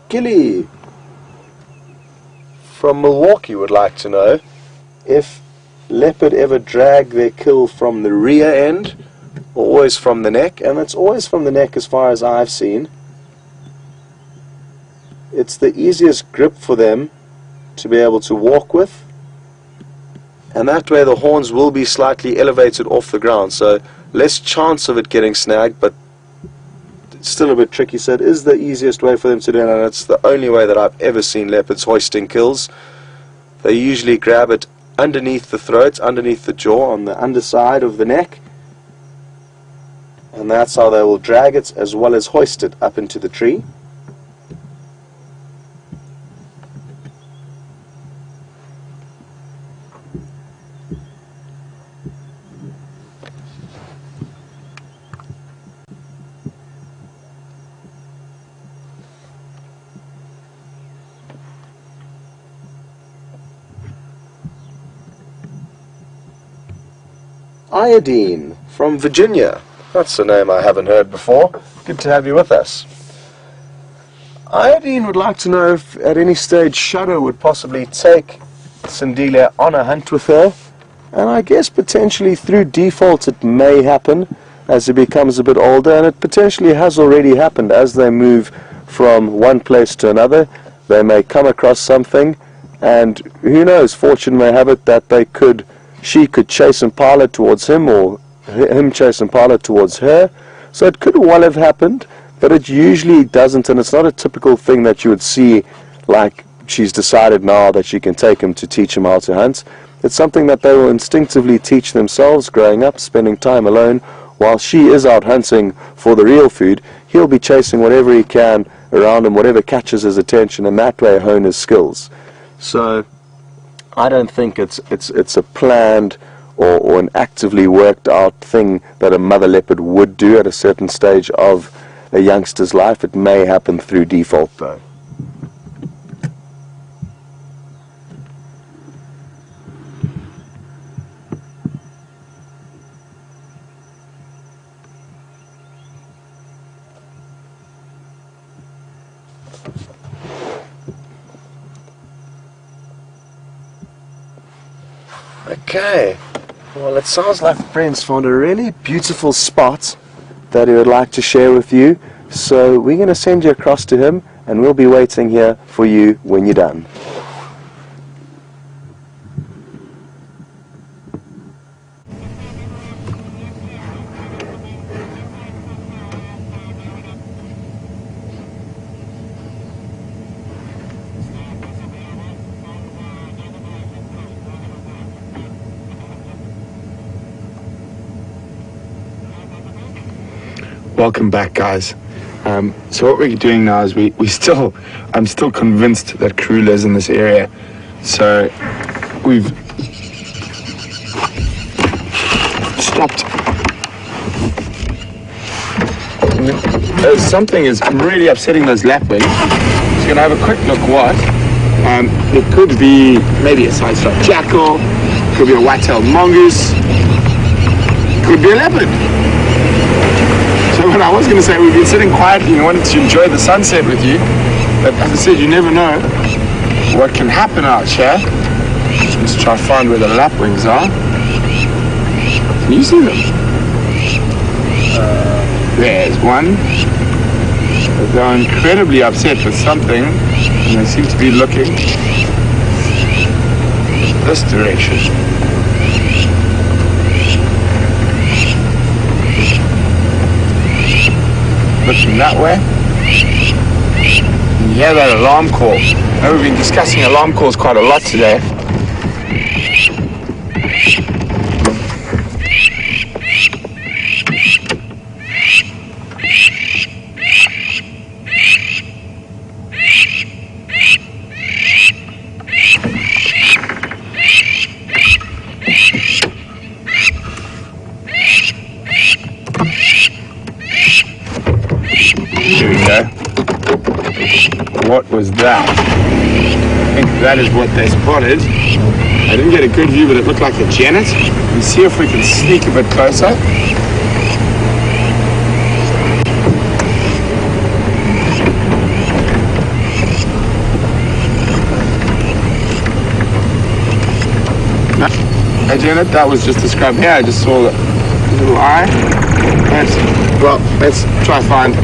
Gilly from Milwaukee would like to know if leopard ever drag their kill from the rear end or always from the neck, and it's always from the neck as far as I've seen. It's the easiest grip for them to be able to walk with, and that way the horns will be slightly elevated off the ground, so less chance of it getting snagged, but still a bit tricky. So it is the easiest way for them to do it, and it's the only way that I've ever seen leopards hoisting kills. They usually grab it underneath the throat, underneath the jaw, on the underside of the neck, and that's how they will drag it as well as hoist it up into the tree. Iodine from Virginia. That's a name I haven't heard before. Good to have you with us. Iodine would like to know if at any stage Shadow would possibly take Sindile on a hunt with her, and I guess potentially through default it may happen as he becomes a bit older, and it potentially has already happened. As they move from one place to another, they may come across something, and who knows, fortune may have it that she could chase Impala towards him, or him chase Impala towards her. So it could well have happened, but it usually doesn't, and it's not a typical thing that you would see, like she's decided now that she can take him to teach him how to hunt. It's something that they will instinctively teach themselves growing up, spending time alone. While she is out hunting for the real food, he'll be chasing whatever he can around him, whatever catches his attention, and that way hone his skills. So I don't think it's a planned or an actively worked out thing that a mother leopard would do at a certain stage of a youngster's life. It may happen through default though. Okay, well, it sounds like Brent's found a really beautiful spot that he would like to share with you, so we're going to send you across to him and we'll be waiting here for you when you're done. Welcome back, guys. So what we're doing now is I'm still convinced that crew lives in this area. So we've stopped. Something is really upsetting those lapwings. Just gonna have a quick look what. It could be maybe a side-striped jackal, could be a white-tailed mongoose, could be a leopard. So what I was going to say, we've been sitting quietly and wanted to enjoy the sunset with you, but as I said, you never know what can happen out here. Let's try to find where the lapwings are. Can you see them? There's one. They're incredibly upset with something, and they seem to be looking this direction. Looking that way. And you hear that alarm call. I know we've been discussing alarm calls quite a lot today. Here we go. What was that? I think that is what they spotted. I didn't get a good view, but it looked like a genet. Let's see if we can sneak a bit closer. No. Hey Janet, that was just a scrub here. I just saw a little eye. Let's try find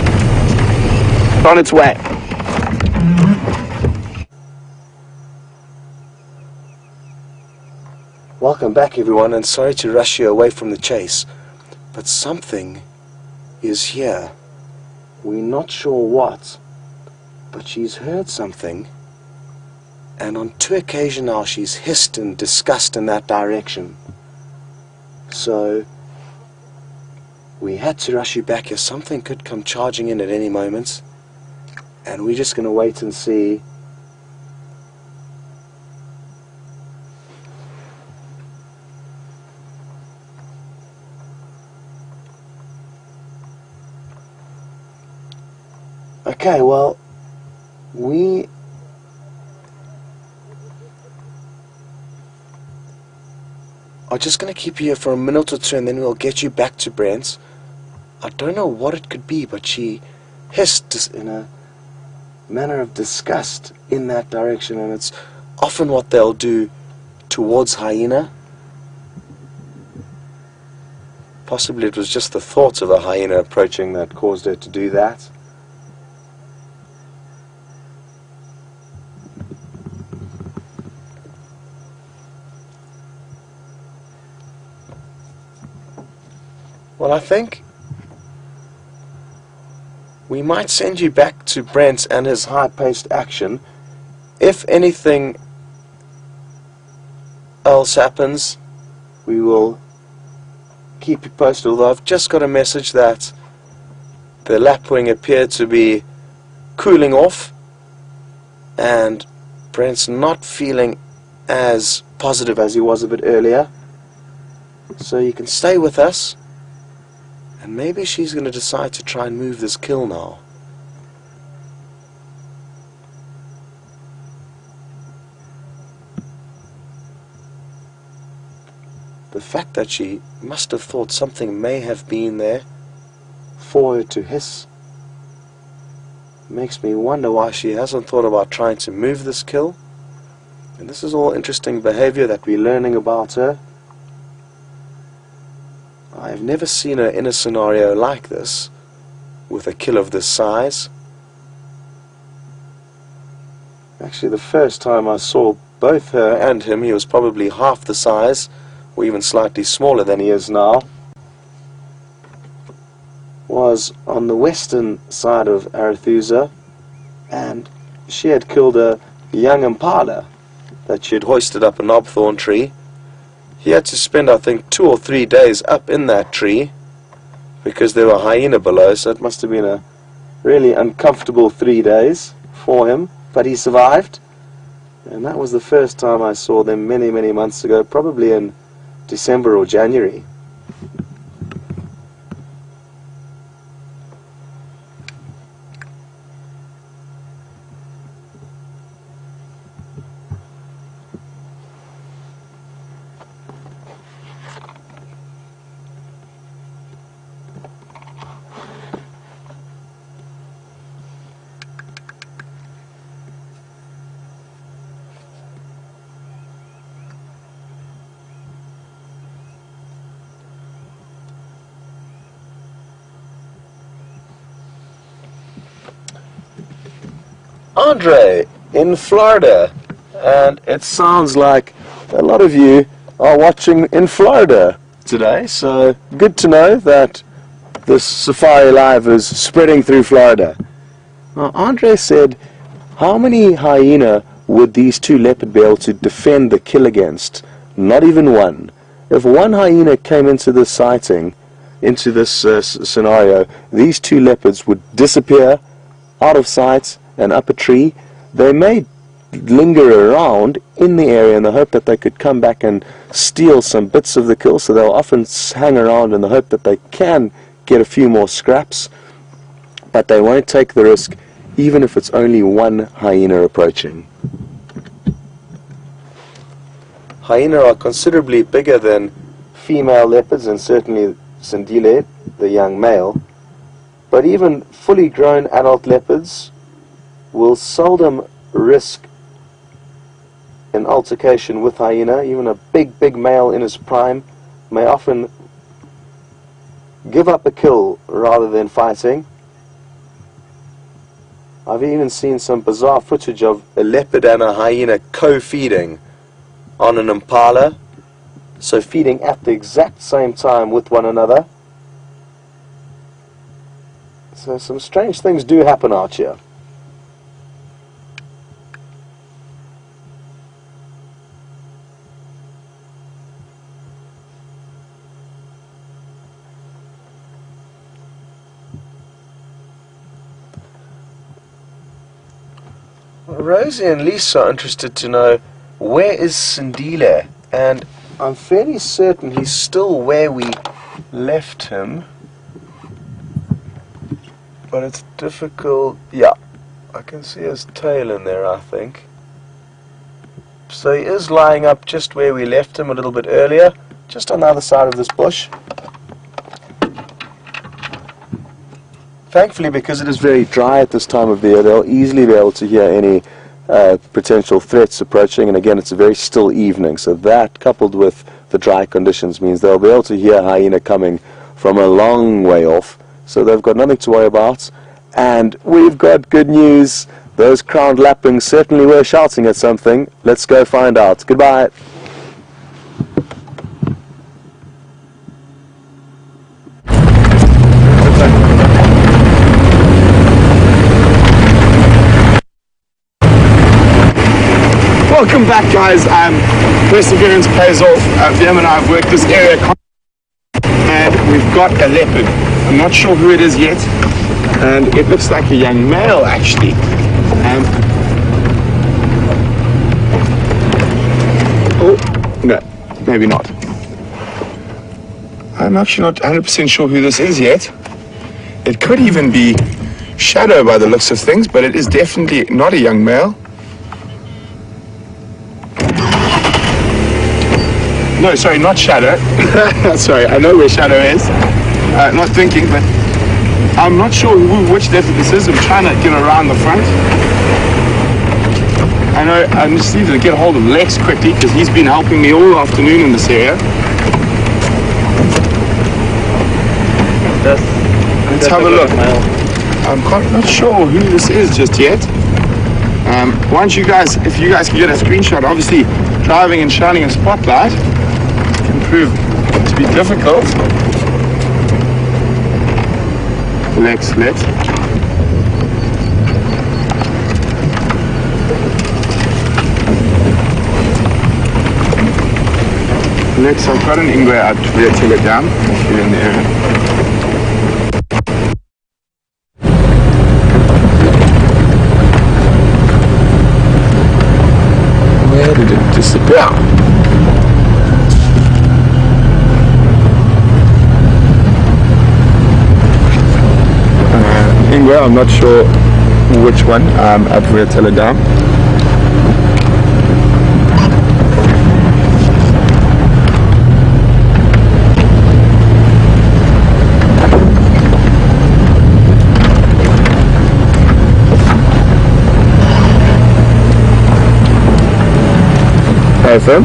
on its way. Welcome back everyone, and sorry to rush you away from the chase, but something is here. We're not sure what, but she's heard something, and on 2 occasions now she's hissed in disgust in that direction. So we had to rush you back here. Something could come charging in at any moment, and we're just going to wait and see. Okay, well, we are just going to keep you here for a minute or two, and then we'll get you back to Brent's. I don't know what it could be, but she hissed in a manner of disgust in that direction, and it's often what they'll do towards hyena. Possibly it was just the thought of a hyena approaching that caused her to do that. Well, I think we might send you back to Brent and his high-paced action. If anything else happens, we will keep you posted, although I've just got a message that the lapwing appeared to be cooling off, and Brent's not feeling as positive as he was a bit earlier. So you can stay with us, and maybe she's going to decide to try and move this kill now. The fact that she must have thought something may have been there for her to hiss makes me wonder why she hasn't thought about trying to move this kill. And this is all interesting behavior that we're learning about her. I've never seen her in a scenario like this, with a kill of this size. Actually, the first time I saw both her and him, he was probably half the size, or even slightly smaller than he is now, was on the western side of Arethusa, and she had killed a young impala that she had hoisted up a knobthorn tree. He had to spend, I think, 2 or 3 days up in that tree because there were hyena below, so it must have been a really uncomfortable 3 days for him, but he survived. And that was the first time I saw them many, many months ago, probably in December or January. Andre in Florida, and it sounds like a lot of you are watching in Florida today, so good to know that this Safari Live is spreading through Florida. Now, Andre said, how many hyena would these 2 leopards be able to defend the kill against? Not even one. If one hyena came into this sighting, into this scenario, these 2 leopards would disappear out of sight and up a tree. They may linger around in the area in the hope that they could come back and steal some bits of the kill, so they'll often hang around in the hope that they can get a few more scraps, but they won't take the risk even if it's only one hyena approaching. Hyena are considerably bigger than female leopards, and certainly Sindile, the young male, but even fully grown adult leopards will seldom risk an altercation with hyena. Even a big male in his prime may often give up a kill rather than fighting. I've even seen some bizarre footage of a leopard and a hyena co-feeding on an impala, so feeding at the exact same time with one another. So some strange things do happen out here. Rosie and Lisa are interested to know, where is Sindile? And I'm fairly certain he's still where we left him, but it's difficult. Yeah, I can see his tail in there, I think. So he is lying up just where we left him a little bit earlier, just on the other side of this bush. Thankfully, because it is very dry at this time of the year, they'll easily be able to hear any potential threats approaching, and again, it's a very still evening, so that, coupled with the dry conditions, means they'll be able to hear hyena coming from a long way off, so they've got nothing to worry about. And we've got good news. Those crowned lapwings certainly were shouting at something. Let's go find out. Goodbye. Welcome back, guys. Perseverance pays off. Djuma and I have worked this area and we've got a leopard. I'm not sure who it is yet. and it looks like a young male actually. Oh, no, maybe not. I'm actually not 100% sure who this is yet. It could even be Shadow by the looks of things, but it is definitely not a young male. No, sorry, not Shadow. Sorry, I know where Shadow is. Not thinking, but I'm not sure which letter this is. I'm trying to get around the front. I know I just need to get a hold of Lex quickly because he's been helping me all afternoon in this area. Let's have a look. I'm not sure who this is just yet. Once you guys, if you guys can get a screenshot, obviously driving and shining a spotlight can prove to be difficult. Lex. Lex, I've got an Ingwe at WildEarthTV Dam if you're in the area. Where did it disappear? Ingwe, I'm not sure which one, at WildEarthTV Dam. Over.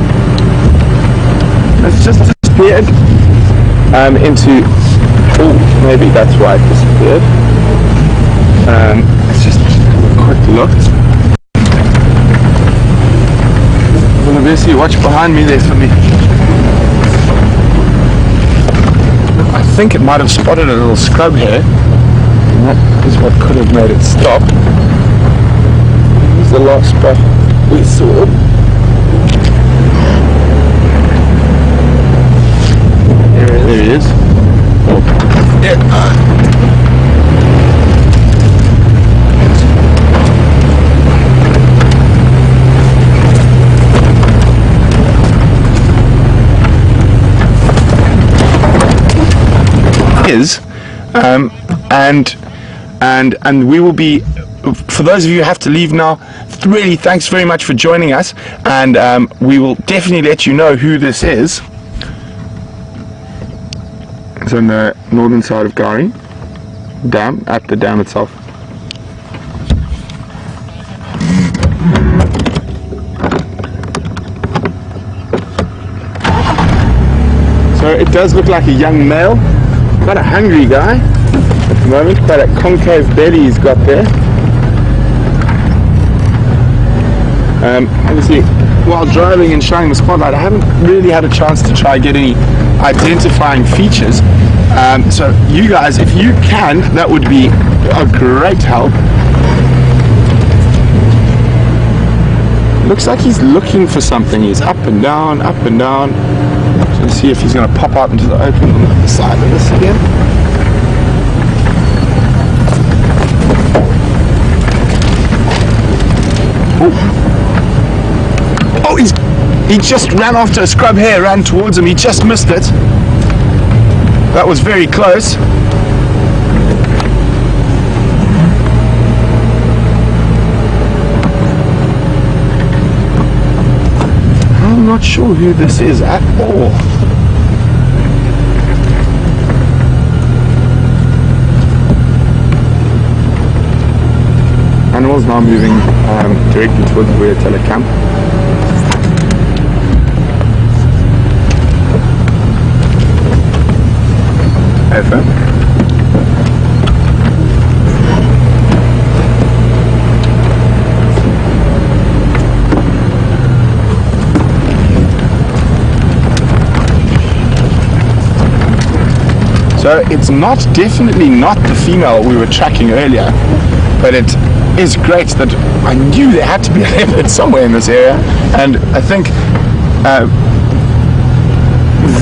It's just disappeared into. Oh, maybe that's why it disappeared. Let's just have a quick look. Well, obviously, watch behind me there for me. I think it might have spotted a little scrub here, and that is what could have made it stop. Here's the last spot we saw. There he is. Yeah. And we will be, for those of you who have to leave now, really thanks very much for joining us, and we will definitely let you know who this is. It's on the northern side of Gari Dam, at the dam itself. So it does look like a young male, quite a hungry guy at the moment, quite a concave belly he's got there. Obviously, while driving and shining the spotlight, I haven't really had a chance to try get any identifying features. So you guys, if you can, that would be a great help. Looks like he's looking for something. He's up and down, up and down. So let's see if he's going to pop out into the open on the other side of this again. Oh, he just ran after a scrub hare, ran towards him. He just missed it. That was very close. I'm not sure who this is at all. Animals now moving directly towards the WildEarthTV camp. FM. So it's definitely not the female we were tracking earlier, but it is great that I knew there had to be a leopard somewhere in this area, and I think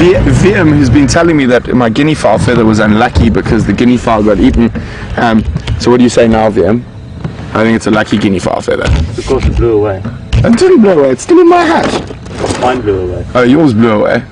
VM, who's been telling me that my guinea fowl feather was unlucky because the guinea fowl got eaten, So what do you say now, VM? I think it's a lucky guinea fowl feather. Because it blew away. It didn't blow away, it's still in my hat. Mine blew away. Oh, yours blew away.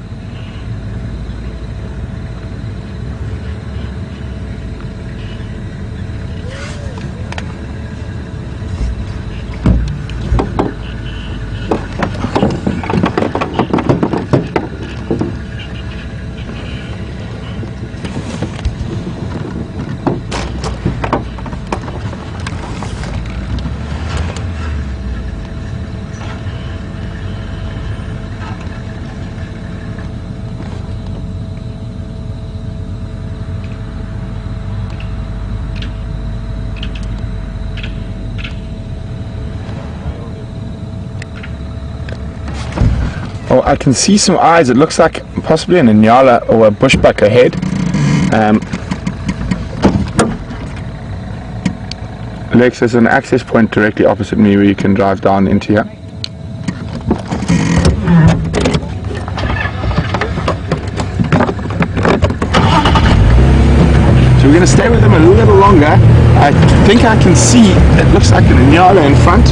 Oh, I can see some eyes. It looks like possibly an Inyala or a bushbuck ahead. Lex, there's an access point directly opposite me where you can drive down into here. So we're going to stay with him a little longer. I think I can see, it looks like an Inyala in front.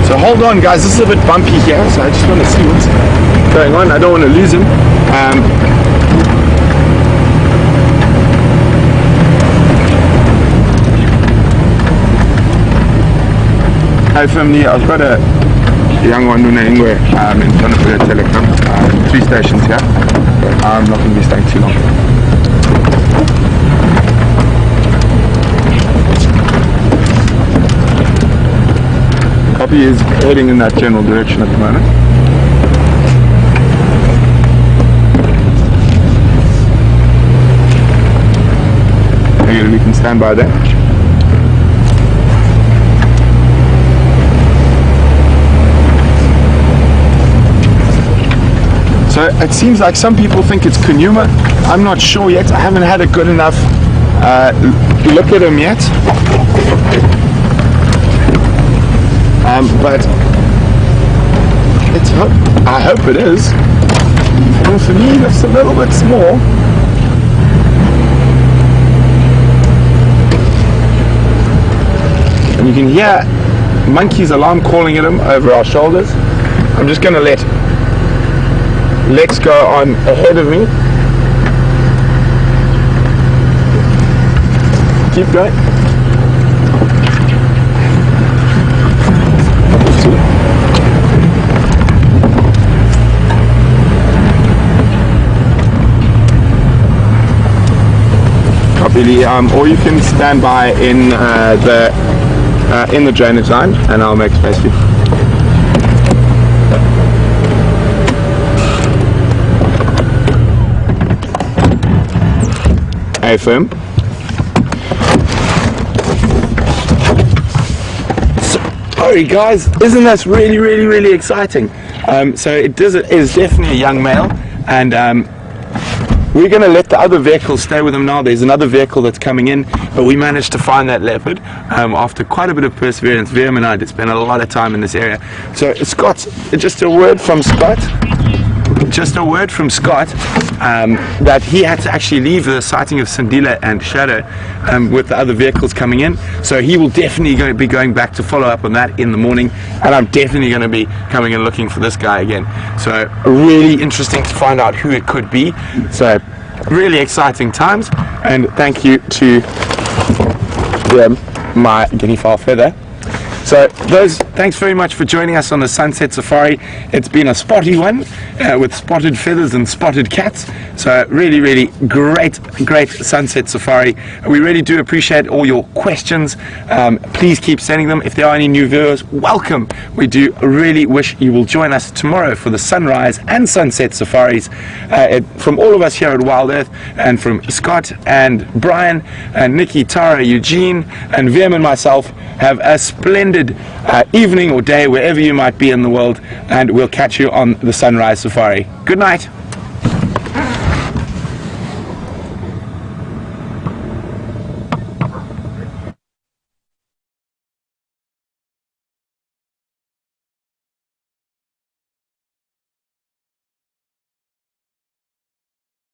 So hold on guys, this is a bit bumpy here, so I just want to see what's going on. I don't want to lose him. Hi family, I've got a young one in Ingwe in front of the telecom, 3 stations here, but I'm not going to be staying too long. Copy is heading in that general direction at the moment. Okay, we can stand by there. So it seems like some people think it's Djuma. I'm not sure yet. I haven't had a good enough look at him yet. But I hope it is. Well, for me, it's a little bit small. And you can hear Monkey's alarm calling at him over our shoulders. I'm just going to let Lex go on ahead of me. Keep going. Or you can stand by in the drainage line, and I'll make space for you. Hey, firm. Sorry guys, isn't this really exciting? So it is definitely a young male, and we're going to let the other vehicle stay with him now. There's another vehicle that's coming in, but we managed to find that leopard after quite a bit of perseverance. VM and I did spend a lot of time in this area. So Scott, just a word from Scott. That he had to actually leave the sighting of Sindile and Shadow with the other vehicles coming in. So he will definitely be going back to follow up on that in the morning, and I'm definitely going to be coming and looking for this guy again. So really interesting to find out who it could be. So really exciting times, and thank you to them, my guinea fowl feather. So thanks very much for joining us on the Sunset Safari. It's been a spotty one with spotted feathers and spotted cats. So really great Sunset Safari. We really do appreciate all your questions. Please keep sending them. If there are any new viewers, welcome. We do really wish you will join us tomorrow for the sunrise and sunset safaris. From all of us here at Wild Earth, and from Scott and Brian and Nikki, Tara, Eugene and VM and myself, have a splendid evening or day wherever you might be in the world, and we'll catch you on the sunrise safari. Good night.